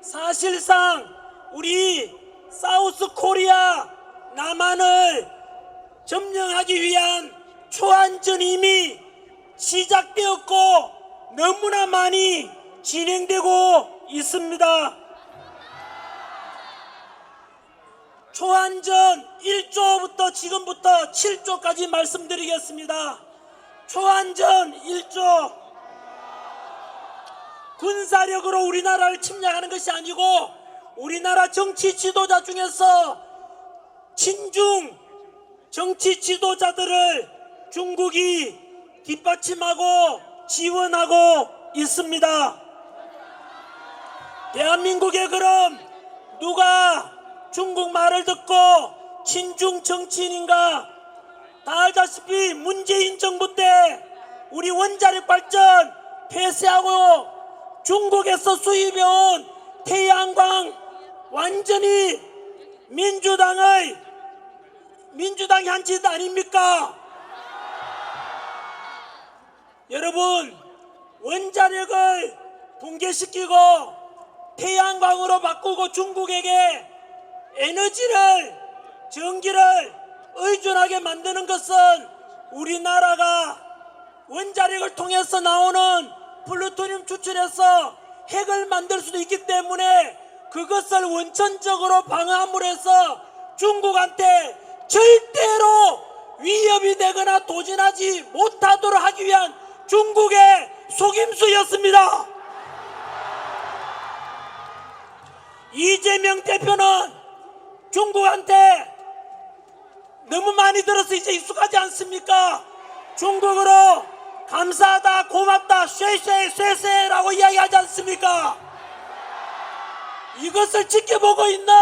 사실상 우리 사우스 코리아 남한을 점령하기 위한 초안전이 이미 시작되었고 너무나 많이 진행되고 있습니다. 초안전 1조부터 지금부터 7조까지 말씀드리겠습니다. 초안전 1조, 군사력으로 우리나라를 침략하는 것이 아니고 우리나라 정치 지도자 중에서 친중 정치 지도자들을 중국이 뒷받침하고 지원하고 있습니다. 대한민국에 그럼 누가 중국 말을 듣고 친중 정치인인가? 다 알다시피 문재인 정부 때 우리 원자력 발전 폐쇄하고 중국에서 수입해온 태양광 완전히 민주당이 한 짓 아닙니까? 여러분, 원자력을 붕괴시키고 태양광으로 바꾸고 중국에게 에너지를 전기를 의존하게 만드는 것은 우리나라가 원자력을 통해서 나오는 플루토늄 추출해서 핵을 만들 수도 있기 때문에 그것을 원천적으로 방어함으로 해서 중국한테 절대로 위협이 되거나 도전하지 못하도록 하기 위한 중국의 속임수였습니다. 이재명 대표는 중국한테 너무 많이 들어서 이제 익숙하지 않습니까? 중국어로 감사하다, 고맙다, 쉐쉐쉐쉐라고 이야기하지 않습니까? 이것을 지켜보고 있는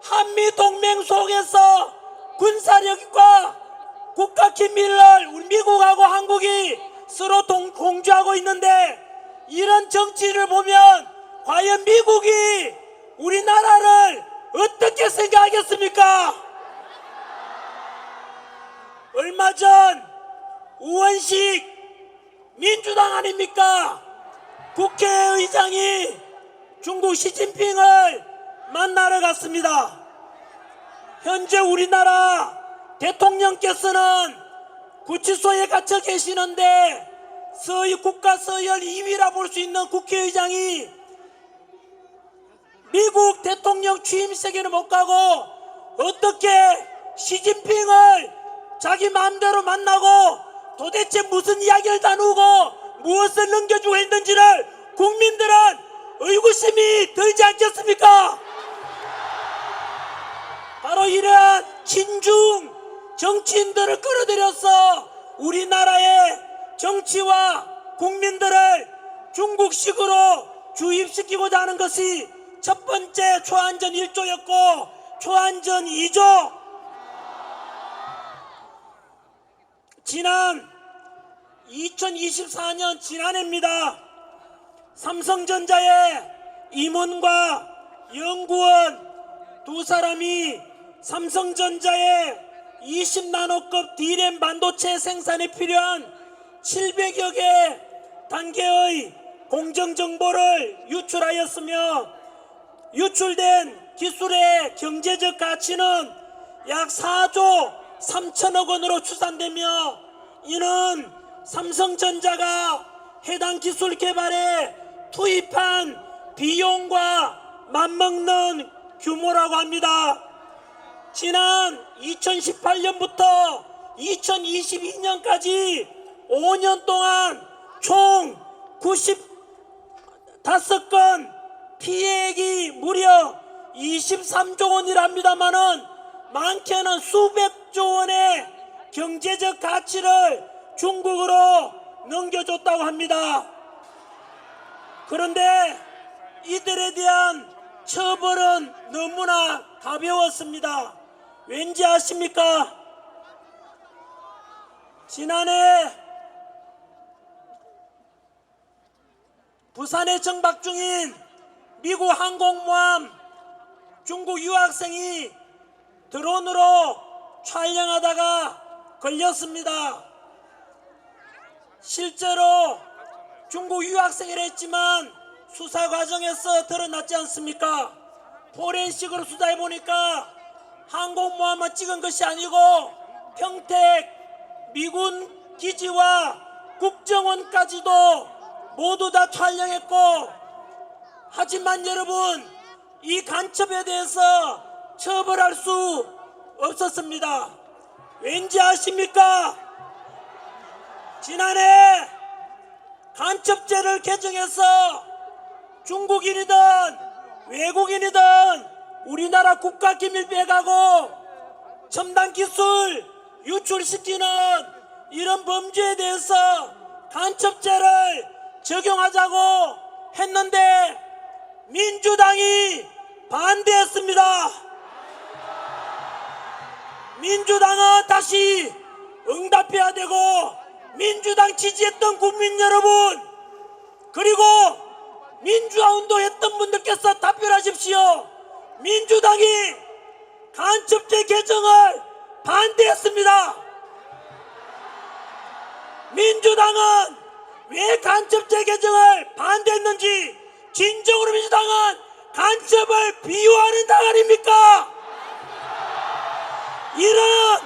한미동맹 속에서 군사력과 국가기밀을 우리 미국하고 한국이 서로 공조하고 있는데, 이런 정치를 보면 과연 미국이 우리나라를 어떻게 생각하겠습니까? 얼마 전 우원식 민주당 아닙니까? 국회의장이 중국 시진핑을 만나러 갔습니다. 현재 우리나라 대통령께서는 구치소에 갇혀 계시는데 국가 서열 2위라 볼 수 있는 국회의장이 미국 대통령 취임식에는 못 가고 어떻게 시진핑을 자기 마음대로 만나고 도대체 무슨 이야기를 나누고 무엇을 넘겨주고 했는지를 국민들은 의구심이 들지 않겠습니까? 바로 이러한 친중 정치인들을 끌어들여서 우리나라의 정치와 국민들을 중국식으로 주입시키고자 하는 것이 첫 번째 초안전 1조였고, 초안전 2조, 지난 2024년 지난해입니다. 삼성전자의 임원과 연구원 두 사람이 삼성전자의 20나노급 D램 반도체 생산에 필요한 700여 개 단계의 공정정보를 유출하였으며, 유출된 기술의 경제적 가치는 약 4조 3천억 원으로 추산되며, 이는 삼성전자가 해당 기술 개발에 투입한 비용과 맞먹는 규모라고 합니다. 지난 2018년부터 2022년까지 5년 동안 총 95건 피해액이 무려 23조 원이랍니다마는 많게는 수백조 원의 경제적 가치를 중국으로 넘겨줬다고 합니다. 그런데 이들에 대한 처벌은 너무나 가벼웠습니다. 왠지 아십니까? 지난해 부산에 정박 중인 미국 항공모함 중국 유학생이 드론으로 촬영하다가 걸렸습니다. 실제로 중국 유학생이라 했지만 수사 과정에서 드러났지 않습니까? 포렌식으로 수사해보니까 항공모함만 찍은 것이 아니고 평택 미군 기지와 국정원까지도 모두 다 촬영했고, 하지만 여러분, 이 간첩에 대해서 처벌할 수 없었습니다. 왠지 아십니까? 지난해 간첩죄를 개정해서 중국인이든 외국인이든 우리나라 국가기밀 빼가고 첨단 기술 유출시키는 이런 범죄에 대해서 간첩죄를 적용하자고 했는데 민주당이 반대했습니다. 민주당은 다시 응답해야 되고, 민주당 지지했던 국민 여러분, 그리고 민주화 운동했던 분들께서 답변하십시오. 민주당이 간첩죄 개정을 반대했습니다. 민주당은 왜 간첩죄 개정을 반대했는지, 진정으로 민주당은 간첩을 비호하는 당 아닙니까? 이런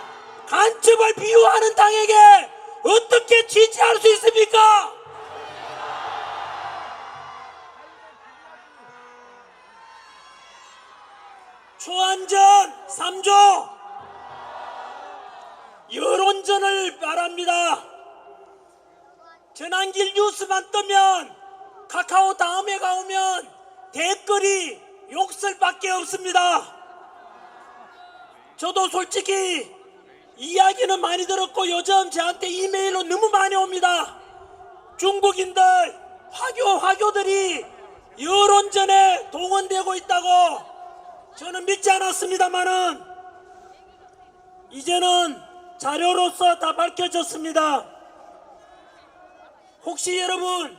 간첩을 비유하는 당에게 어떻게 지지할 수 있습니까? 초안전 3조 여론전을 바랍니다. 전환길 뉴스만 뜨면 카카오 다음에 가오면 댓글이 욕설밖에 없습니다. 저도 솔직히 이야기는 많이 들었고 요즘 저한테 이메일로 너무 많이 옵니다. 중국인들 화교들이 여론전에 동원되고 있다고. 저는 믿지 않았습니다만은 이제는 자료로서 다 밝혀졌습니다. 혹시 여러분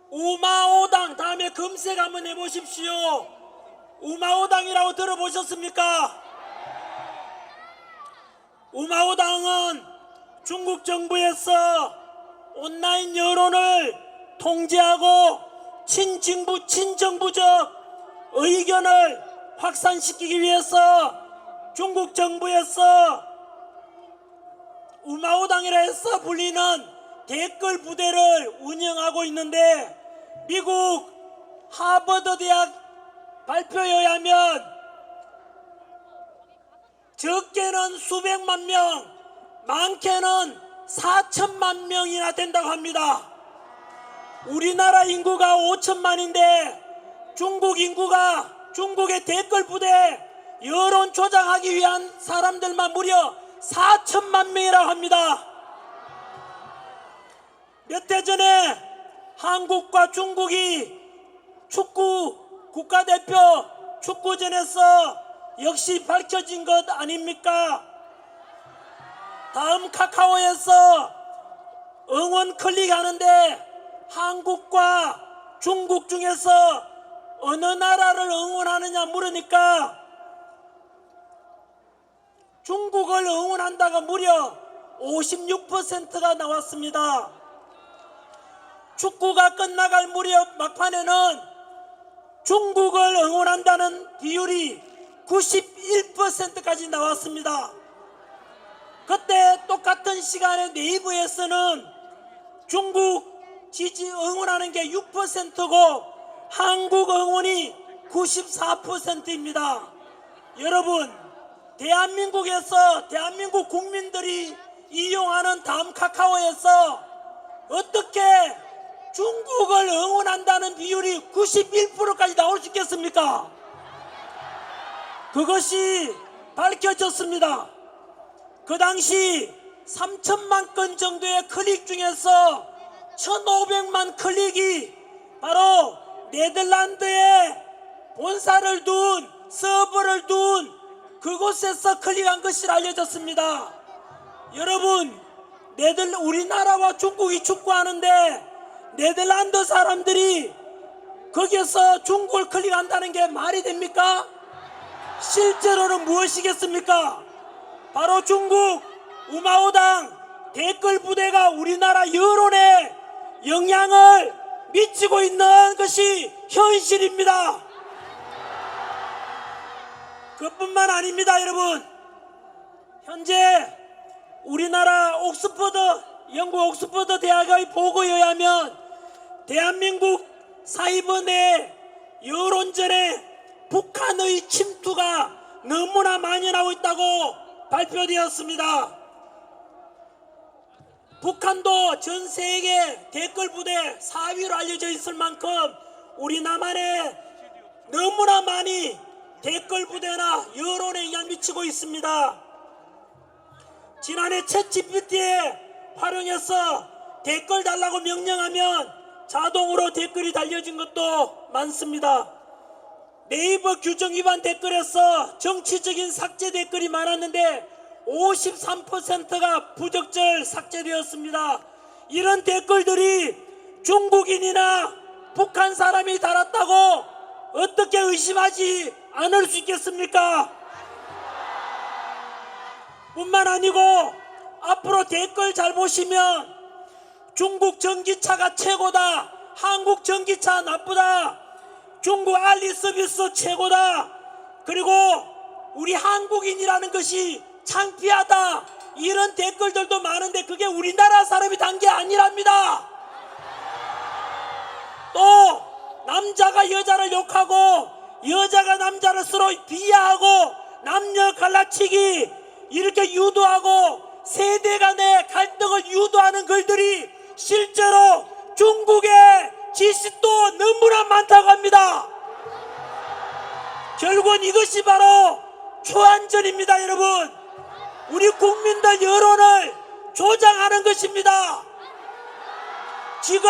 우마오당 다음에 검색 한번 해보십시오. 우마오당이라고 들어보셨습니까? 우마오당은 중국 정부에서 온라인 여론을 통제하고 친정부적 의견을 확산시키기 위해서 중국 정부에서 우마오당이라 해서 불리는 댓글 부대를 운영하고 있는데 미국 하버드 대학 발표에 의하면 적게는 수백만 명, 많게는 4천만 명이나 된다고 합니다. 우리나라 인구가 5천만인데 중국 인구가 중국의 댓글 부대 여론 조작하기 위한 사람들만 무려 4천만 명이라고 합니다. 몇 해 전에 한국과 중국이 축구 국가대표 축구전에서 역시 밝혀진 것 아닙니까? 다음 카카오에서 응원 클릭하는데 한국과 중국 중에서 어느 나라를 응원하느냐 물으니까 중국을 응원한다가 무려 56%가 나왔습니다. 축구가 끝나갈 무렵 막판에는 중국을 응원한다는 비율이 91%까지 나왔습니다. 그때 똑같은 시간에 네이버에서는 중국 지지 응원하는 게 6%고 한국 응원이 94%입니다. 여러분, 대한민국에서 대한민국 국민들이 이용하는 다음 카카오에서 어떻게 중국을 응원한다는 비율이 91%까지 나올 수 있겠습니까? 그것이 밝혀졌습니다. 그 당시 3천만 건 정도의 클릭 중에서 1,500만 클릭이 바로 네덜란드에 본사를 둔 서버를 둔 그곳에서 클릭한 것이 알려졌습니다. 여러분, 우리나라와 중국이 축구하는데 네덜란드 사람들이 거기에서 중국을 클릭한다는 게 말이 됩니까? 실제로는 무엇이겠습니까? 바로 중국 우마오당 댓글 부대가 우리나라 여론에 영향을 미치고 있는 것이 현실입니다. 그뿐만 아닙니다. 여러분, 현재 우리나라 영국 옥스퍼드 대학의 보고에 의하면 대한민국 사이버 내 여론전에 북한의 침투가 너무나 만연하고 있다고 발표되었습니다. 북한도 전 세계 댓글 부대 4위로 알려져 있을 만큼 우리나라에 너무나 많이 댓글 부대나 여론에 영향을 미치고 있습니다. 지난해 챗GPT에 활용해서 댓글 달라고 명령하면 자동으로 댓글이 달려진 것도 많습니다. 네이버 규정 위반 댓글에서 정치적인 삭제 댓글이 많았는데 53%가 부적절 삭제되었습니다. 이런 댓글들이 중국인이나 북한 사람이 달았다고 어떻게 의심하지 않을 수 있겠습니까? 뿐만 아니고 앞으로 댓글 잘 보시면 중국 전기차가 최고다, 한국 전기차 나쁘다, 중국 알리 서비스 최고다, 그리고 우리 한국인이라는 것이 창피하다 이런 댓글들도 많은데 그게 우리나라 사람이 단 게 아니랍니다. 또 남자가 여자를 욕하고 여자가 남자를 서로 비하하고 남녀 갈라치기 이렇게 유도하고 세대 간의 갈등을 유도하는 글들이 실제로 중국의 지식도 너무나 많다고 합니다. 결국은 이것이 바로 초안전입니다. 여러분, 우리 국민들 여론을 조장하는 것입니다. 지금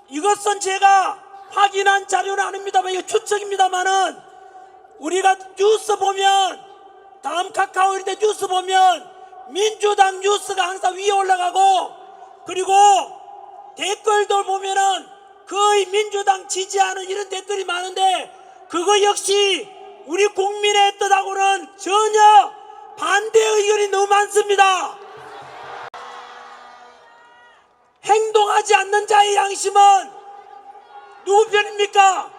이것은 제가 확인한 자료는 아닙니다만 이거 추측입니다만은 우리가 뉴스 보면 다음 카카오인데 뉴스 보면 민주당 뉴스가 항상 위에 올라가고 그리고 댓글들 보면은 거의 민주당 지지하는 이런 댓글이 많은데 그거 역시 우리 국민의 뜻하고는 전혀 반대 의견이 너무 많습니다. 행동하지 않는 자의 양심은 누구 편입니까?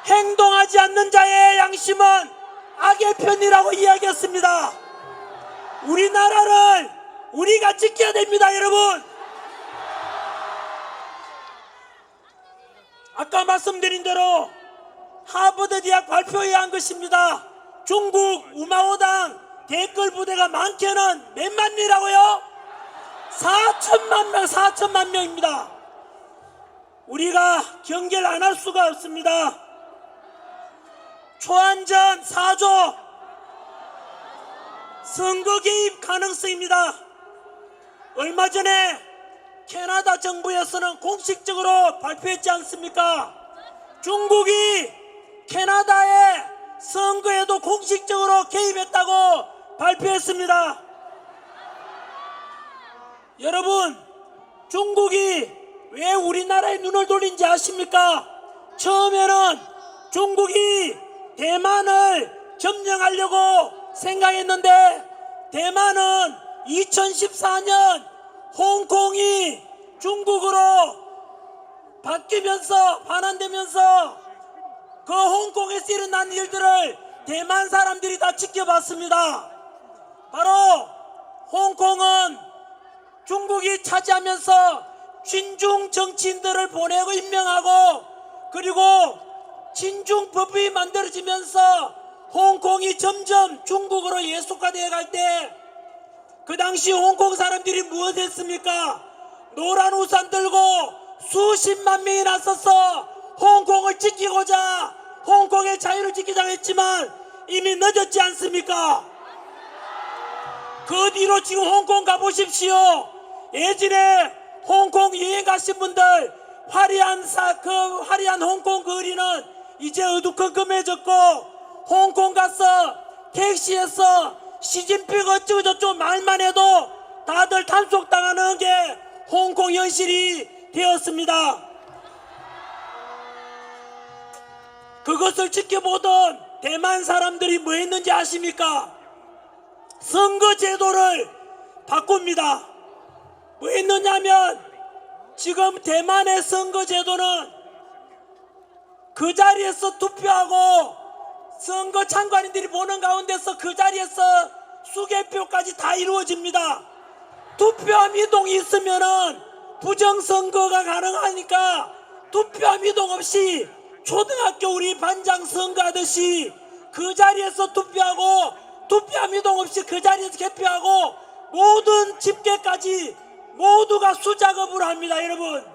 행동하지 않는 자의 양심은 악의 편이라고 이야기했습니다. 우리나라를 우리가 지켜야 됩니다. 여러분, 아까 말씀드린 대로 하버드 대학 발표에 한 것입니다. 중국 우마오당 댓글 부대가 많게는 몇만 명이라고요? 4천만 명, 4천만 명입니다. 우리가 경계를 안 할 수가 없습니다. 초안전 4조 선거 개입 가능성입니다. 얼마 전에 캐나다 정부에서는 공식적으로 발표했지 않습니까? 중국이 캐나다의 선거에도 공식적으로 개입했다고 발표했습니다. 여러분, 중국이 왜 우리나라에 눈을 돌린지 아십니까? 처음에는 중국이 대만을 점령하려고 생각했는데 대만은 2014년 홍콩이 중국으로 바뀌면서 반환되면서 그 홍콩에서 일어난 일들을 대만 사람들이 다 지켜봤습니다. 바로 홍콩은 중국이 차지하면서 친중 정치인들을 보내고 임명하고 그리고 친중법이 만들어지면서 홍콩이 점점 중국으로 예속화되어 갈 때 그 당시 홍콩 사람들이 무엇했습니까? 노란 우산 들고 수십만 명이 나서서 홍콩을 지키고자 홍콩의 자유를 지키자고 했지만 이미 늦었지 않습니까? 그 뒤로 지금 홍콩 가보십시오. 예전에 홍콩 여행 가신 분들 화려한 홍콩 거리는 이제 어두컴컴해졌고 홍콩 가서 택시에서 시진핑 어쩌고저쩌고 말만 해도 다들 단속당하는 게 홍콩 현실이 되었습니다. 그것을 지켜보던 대만 사람들이 뭐 했는지 아십니까? 선거제도를 바꿉니다. 뭐 했느냐면 지금 대만의 선거제도는 그 자리에서 투표하고 선거 참관인들이 보는 가운데서 그 자리에서 수개표까지 다 이루어집니다. 투표함 이동이 있으면은 부정선거가 가능하니까 투표함 이동 없이 초등학교 우리 반장 선거하듯이 그 자리에서 투표하고 투표함 이동 없이 그 자리에서 개표하고 모든 집계까지 모두가 수작업으로 합니다. 여러분,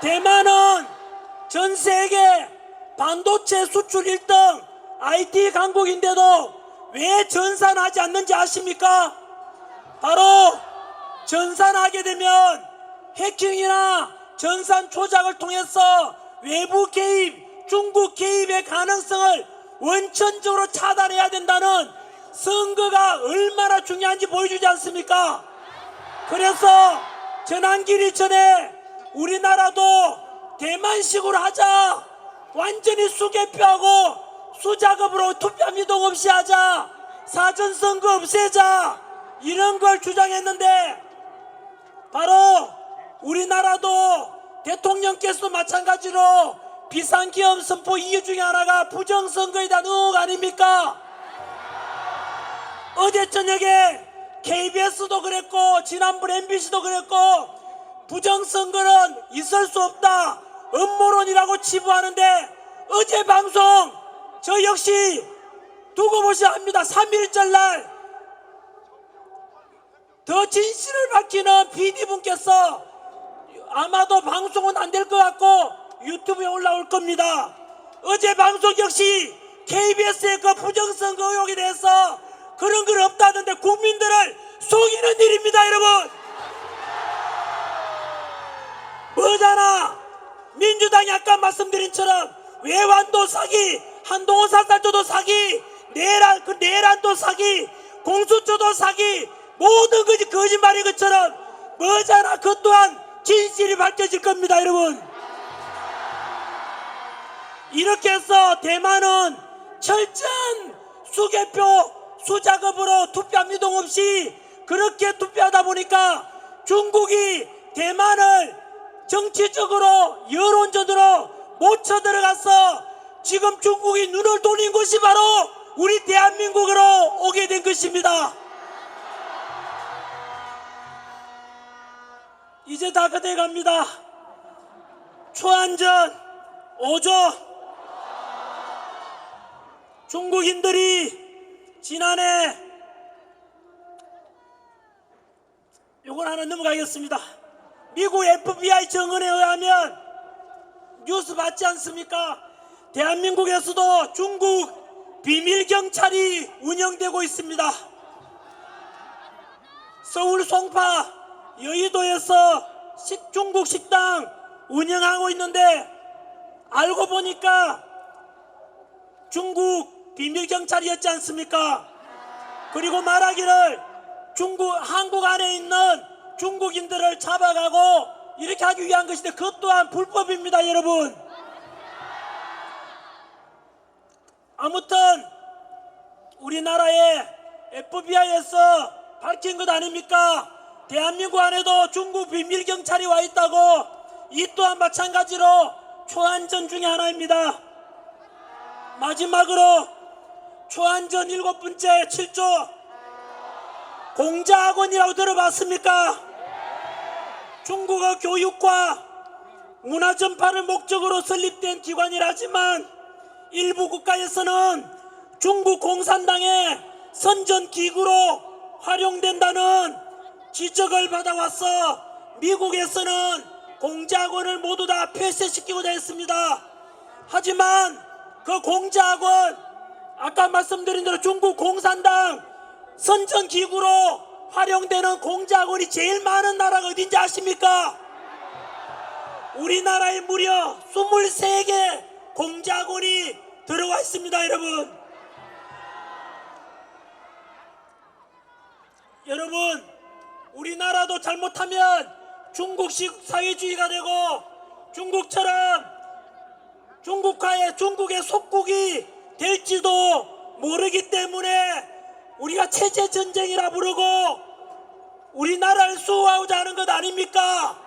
대만은 전 세계 반도체 수출 1등 IT 강국인데도 왜 전산하지 않는지 아십니까? 바로 전산하게 되면 해킹이나 전산 조작을 통해서 외부 개입, 중국 개입의 가능성을 원천적으로 차단해야 된다는 선거가 얼마나 중요한지 보여주지 않습니까? 그래서 전환길이 전에 우리나라도 대만식으로 하자, 완전히 수개표하고 수작업으로 투표 이동 없이 하자, 사전선거 없애자, 이런 걸 주장했는데 바로 우리나라도 대통령께서도 마찬가지로 비상기업 선포 이유 중에 하나가 부정선거에 대한 의혹 아닙니까? 어제 저녁에 KBS도 그랬고 지난번 MBC도 그랬고 부정선거는 있을 수 없다 음모론이라고 치부하는데 어제 방송 저 역시 두고 보셔야 합니다. 3.1절 날 더 진실을 밝히는 PD분께서 아마도 방송은 안 될 것 같고 유튜브에 올라올 겁니다. 어제 방송 역시 KBS의 그 부정선거 의혹에 대해서 그런 건 없다던데 국민들을 속이는 일입니다. 여러분 뭐잖아 민주당이 아까 말씀드린 처럼 외환도 사기 한동훈 사살조도 사기 내란도 사기 공수처도 사기 모든 것이 거짓말인 것처럼 뭐잖아 그 또한 진실이 밝혀질 겁니다. 여러분 이렇게 해서 대만은 철저한 수개표 수작업으로 투표 미동 없이 그렇게 투표하다 보니까 중국이 대만을 정치적으로 여론전으로 못 쳐들어가서 지금 중국이 눈을 돌린 것이 바로 우리 대한민국으로 오게 된 것입니다. 이제 다 그대 갑니다. 초안전 5조 중국인들이 지난해 요건 하나 넘어가겠습니다. 미국 FBI 정언에 의하면 뉴스 봤지 않습니까? 대한민국에서도 중국 비밀경찰이 운영되고 있습니다. 서울 송파 여의도에서 중국 식당 운영하고 있는데 알고 보니까 중국 비밀경찰이었지 않습니까? 그리고 말하기를 한국 안에 있는 중국인들을 잡아가고 이렇게 하기 위한 것인데 그것 또한 불법입니다. 여러분 아무튼 우리나라의 FBI에서 밝힌 것 아닙니까? 대한민국 안에도 중국 비밀경찰이 와 있다고 이 또한 마찬가지로 초안전 중에 하나입니다. 마지막으로 초안전 7번째 7조 공자학원이라고 들어봤습니까? 중국어 교육과 문화 전파를 목적으로 설립된 기관이라지만 일부 국가에서는 중국 공산당의 선전기구로 활용된다는 지적을 받아왔어 미국에서는 공자학원을 모두 다 폐쇄시키고자 했습니다. 하지만 그 공자학원 아까 말씀드린 대로 중국 공산당 선전기구로 활용되는 공자학원이 제일 많은 나라가 어딘지 아십니까? 우리나라에 무려 23개 공자학원이 들어와 있습니다. 여러분 우리나라도 잘못하면 중국식 사회주의가 되고 중국처럼 중국의 속국이 될지도 모르기 때문에 우리가 체제전쟁이라 부르고 우리나라를 수호하고자 하는 것 아닙니까?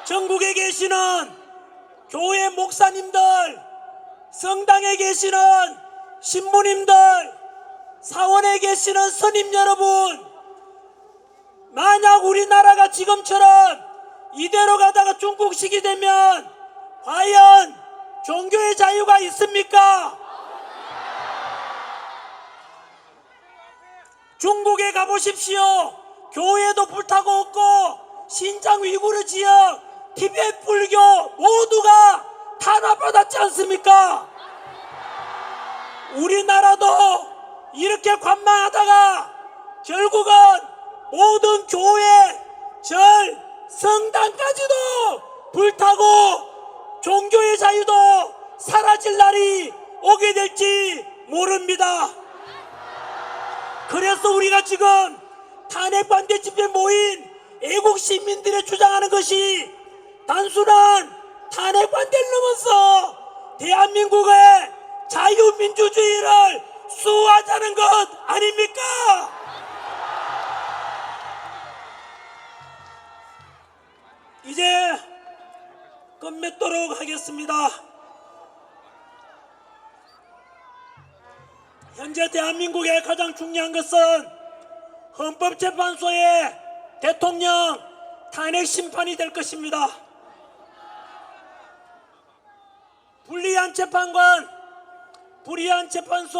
전국에 계시는 교회 목사님들, 성당에 계시는 신부님들, 사원에 계시는 스님 여러분, 만약 우리나라가 지금처럼 이대로 가다가 중국식이 되면 과연 종교의 자유가 있습니까? 중국에 가보십시오. 교회도 불타고 없고 신장 위구르 지역, 티베트 불교 모두가 탄압받았지 않습니까? 우리나라도 이렇게 관망하다가 결국은 모든 교회, 절, 성당까지도 불타고 종교의 자유도 사라질 날이 오게 될지 모릅니다. 그래서 우리가 지금 탄핵 반대 집회에 모인 애국 시민들이 주장하는 것이 단순한 탄핵 반대를 넘어서 대한민국의 자유민주주의를 수호하자는 것 아닙니까? 이제 그 맺도록 하겠습니다. 현재 대한민국의 가장 중요한 것은 헌법재판소의 대통령 탄핵 심판이 될 것입니다. 불리한 재판관, 불리한 재판소,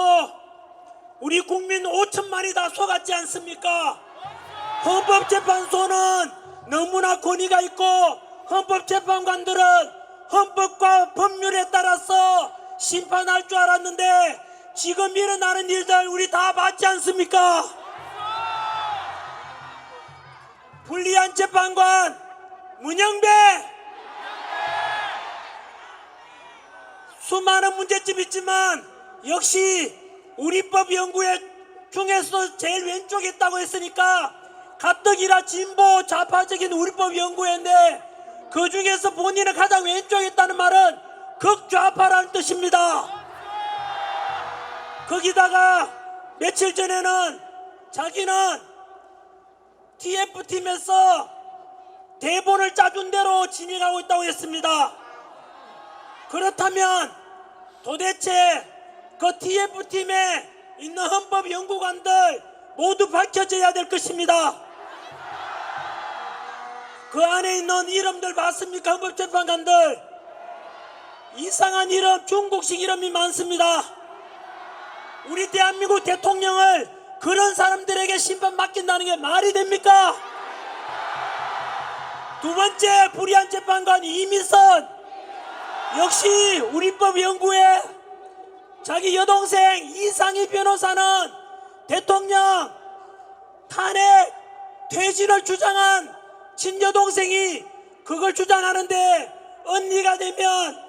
우리 국민 5천만이 다 속았지 않습니까? 헌법재판소는 너무나 권위가 있고 헌법재판관들은 헌법과 법률에 따라서 심판할 줄 알았는데 지금 일어나는 일들 우리 다 봤지 않습니까? 불리한 재판관 문영배, 수많은 문제점이 있지만 역시 우리법 연구회 중에서 제일 왼쪽에 있다고 했으니까 가뜩이나 진보 좌파적인 우리법 연구회인데 그 중에서 본인은 가장 왼쪽에 있다는 말은 극좌파라는 뜻입니다. 거기다가 며칠 전에는 자기는 TF팀에서 대본을 짜준 대로 진행하고 있다고 했습니다. 그렇다면 도대체 그 TF팀에 있는 헌법연구관들 모두 밝혀져야 될 것입니다. 그 안에 있는 이름들 맞습니까? 헌법재판관들 이상한 이름, 중국식 이름이 많습니다. 우리 대한민국 대통령을 그런 사람들에게 심판 맡긴다는 게 말이 됩니까? 두 번째 불의한 재판관 이미선, 역시 우리법 연구회 자기 여동생 이상희 변호사는 대통령 탄핵 퇴진을 주장한 친여동생이 그걸 주장하는데 언니가 되면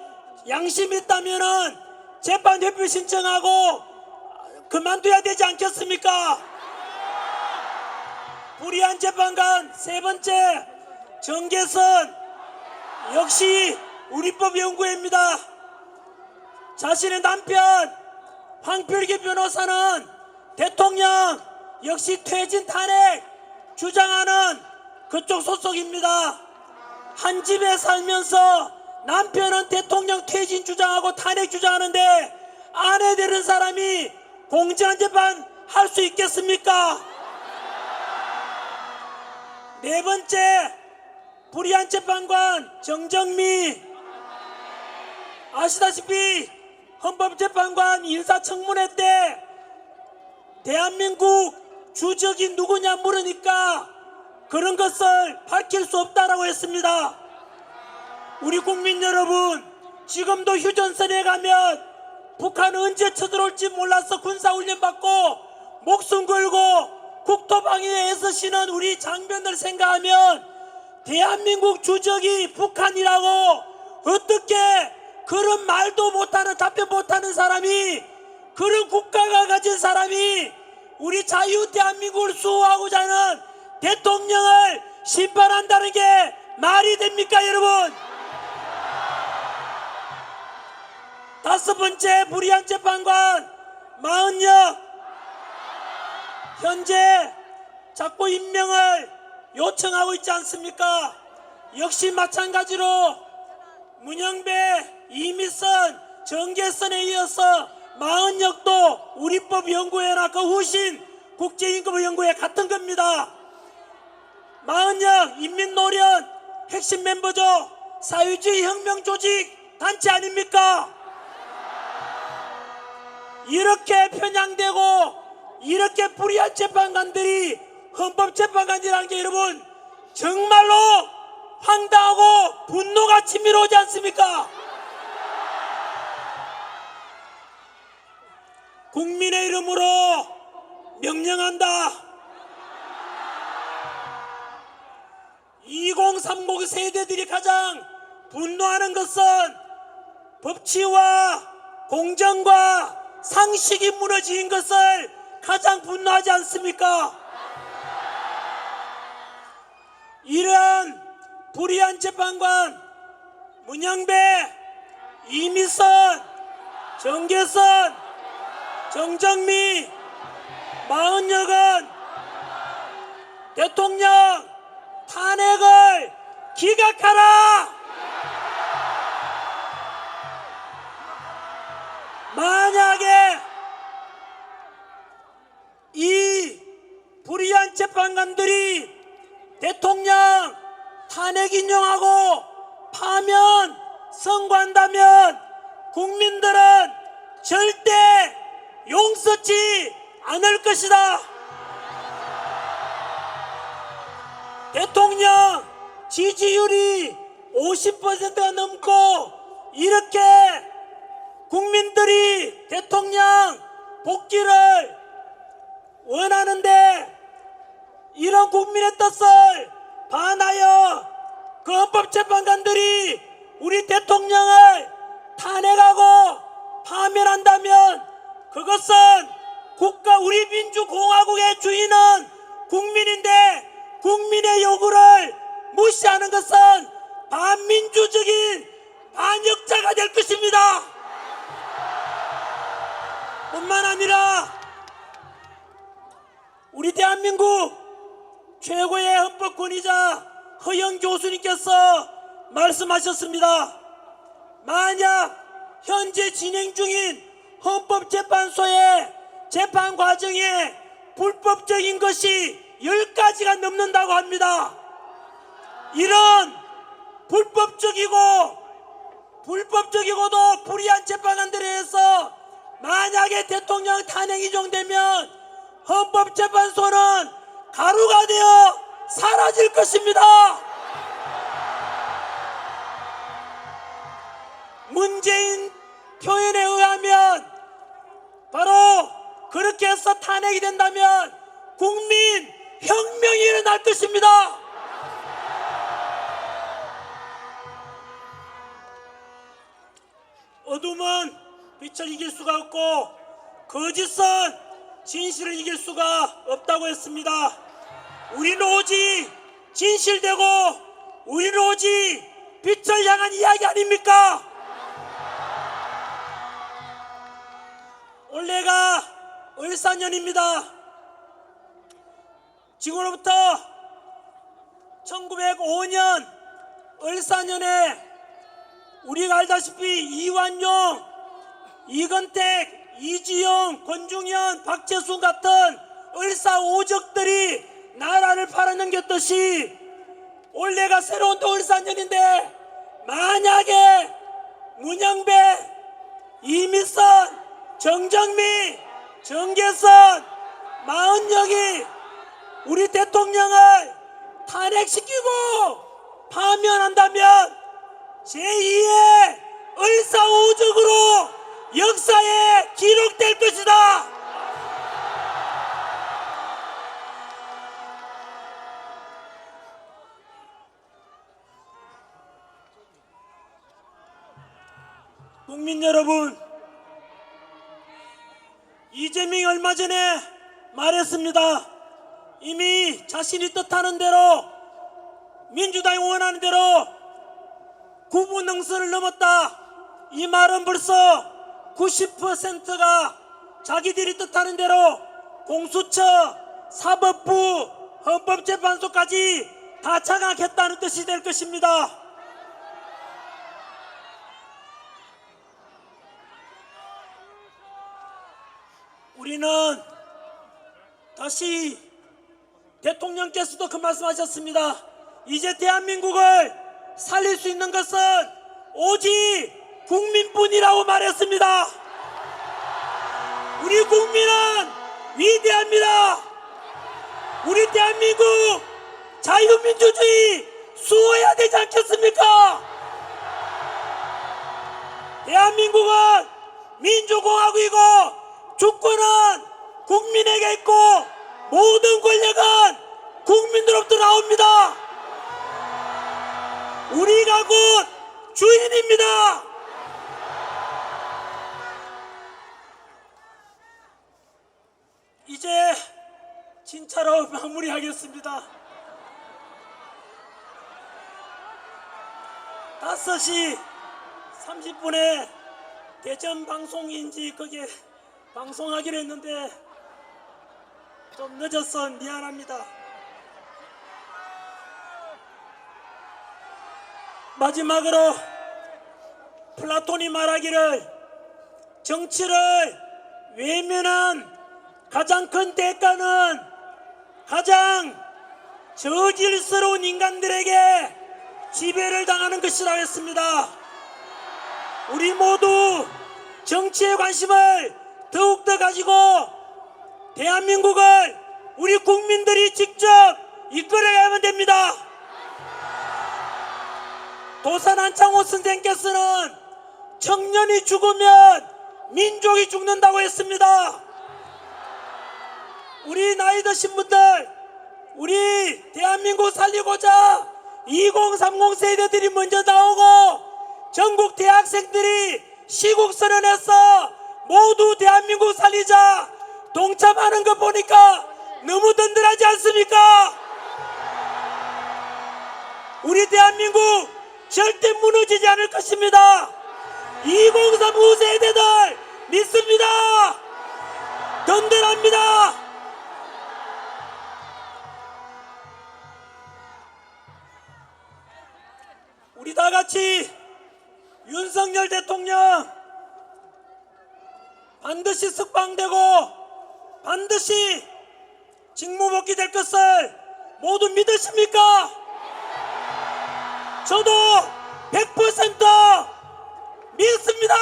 양심 있다면은 재판 회부 신청하고 그만둬야 되지 않겠습니까? 불의한 재판관 세 번째 정계선, 역시 우리법 연구회입니다. 자신의 남편 황필기 변호사는 대통령 역시 퇴진 탄핵 주장하는 그쪽 소속입니다. 한 집에 살면서 남편은 대통령 퇴진 주장하고 탄핵 주장하는데 아내 되는 사람이 공정한 재판 할 수 있겠습니까? 네 번째 불의한 재판관 정정미, 아시다시피 헌법재판관 인사청문회 때 대한민국 주적이 누구냐 물으니까 그런 것을 밝힐 수 없다라고 했습니다. 우리 국민 여러분, 지금도 휴전선에 가면 북한 언제 쳐들어올지 몰라서 군사훈련 받고 목숨 걸고 국토방위에 애쓰시는 우리 장병들 생각하면 대한민국 주적이 북한이라고 어떻게 그런 말도 못하는 답변 못하는 사람이, 그런 국가가 가진 사람이 우리 자유 대한민국을 수호하고자 하는 대통령을 심판한다는 게 말이 됩니까 여러분? 다섯 번째 불의한 재판관 마은혁, 현재 자꾸 임명을 요청하고 있지 않습니까? 역시 마찬가지로 문영배, 이미선, 정계선에 이어서 마은혁도 우리법 연구회나 그 후신 국제임금연구회 같은 겁니다. 마은혁 인민노련 핵심 멤버죠. 사회주의 혁명 조직 단체 아닙니까? 이렇게 편향되고 이렇게 불의한 재판관들이 헌법재판관이라는 게 여러분 정말로 황당하고 분노가 치밀어 오지 않습니까? 국민의 이름으로 명령한다. 2030 세대들이 가장 분노하는 것은 법치와 공정과 상식이 무너진 것을 가장 분노하지 않습니까? 이러한 불의한 재판관 문영배, 이미선, 정계선, 정정미, 마은혁은 대통령 탄핵을 기각하라! 만약에 이 불의한 재판관들이 대통령 탄핵 인용하고 파면 선고한다면 국민들은 절대 용서치 않을 것이다. 대통령 지지율이 50%가 넘고 이렇게 국민들이 대통령 복귀를 원하는데 이런 국민의 뜻을 반하여 그 헌법재판관들이 우리 대통령을 탄핵하고 파면한다면 그것은 국가 우리 민주공화국의 주인은 국민인데 국민의 요구를 무시하는 것은 반민주적인 반역자가 될 것입니다. 뿐만 아니라 우리 대한민국 최고의 헌법권위자 허영 교수님께서 말씀하셨습니다. 만약 현재 진행 중인 헌법재판소의 재판 과정에 불법적인 것이 10가지가 넘는다고 합니다. 이런 불법적이고도 불의한 재판관들에 의해서 만약에 대통령 탄핵이 인용되면 헌법재판소는 가루가 되어 사라질 것입니다. 문재인 표현에 의하면 바로 그렇게 해서 탄핵이 된다면 국민 혁명이 일어날 것입니다. 어둠은 빛을 이길 수가 없고 거짓은 진실을 이길 수가 없다고 했습니다. 우리는 오직 진실되고 우리는 오직 빛을 향한 이야기 아닙니까? 올해가 을사년입니다. 지금으로부터 1905년 을사년에 우리가 알다시피 이완용, 이건택, 이지영, 권중현, 박재순 같은 을사오적들이 나라를 팔아넘겼듯이 올해가 새로운 또 을사년인데 만약에 문영배, 이미선, 정정미, 정계선, 마은혁이 우리 대통령을 탄핵시키고 파면한다면 제2의 을사오적으로 역사에 기록될 것이다. 국민 여러분, 이재명이 얼마 전에 말했습니다. 이미 자신이 뜻하는 대로 민주당이 원하는 대로 구분능선을 넘었다. 이 말은 벌써 90%가 자기들이 뜻하는 대로 공수처, 사법부, 헌법재판소까지 다 장악했다는 뜻이 될 것입니다. 우리는 다시 대통령께서도 그 말씀하셨습니다. 이제 대한민국을 살릴 수 있는 것은 오직 국민뿐이라고 말했습니다. 우리 국민은 위대합니다. 우리 대한민국 자유민주주의 수호해야 되지 않겠습니까? 대한민국은 민주공화국이고 주권은 국민에게 있고 모든 권력은 국민들로부터 나옵니다. 우리가 곧 주인입니다. 이제 진짜로 마무리하겠습니다. 5시 30분에 대전 방송인지 거기에 방송하기로 했는데 좀 늦어서 미안합니다. 마지막으로 플라톤이 말하기를 정치를 외면한 가장 큰 대가는 가장 저질스러운 인간들에게 지배를 당하는 것이라고 했습니다. 우리 모두 정치에 관심을 더욱더 가지고 대한민국을 우리 국민들이 직접 이끌어가야만 됩니다. 도산 안창호 선생께서는 청년이 죽으면 민족이 죽는다고 했습니다. 우리 나이 드신 분들, 우리 대한민국 살리고자 2030 세대들이 먼저 나오고 전국 대학생들이 시국선언해서 모두 대한민국 살리자 동참하는 거 보니까 너무 든든하지 않습니까? 우리 대한민국 절대 무너지지 않을 것입니다. 2030 세대들 믿습니다. 든든합니다. 우리 다 같이 윤석열 대통령 반드시 석방되고 반드시 직무복귀 될 것을 모두 믿으십니까? 저도 100% 믿습니다.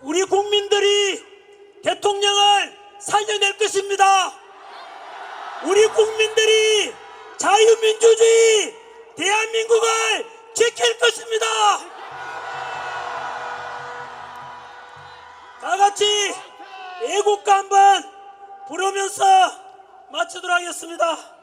우리 국민들이 대통령을 살려낼 것입니다. 우리 국민들이 자유민주주의 대한민국을 지킬 것입니다. 다 같이 애국가 한번 부르면서 마치도록 하겠습니다.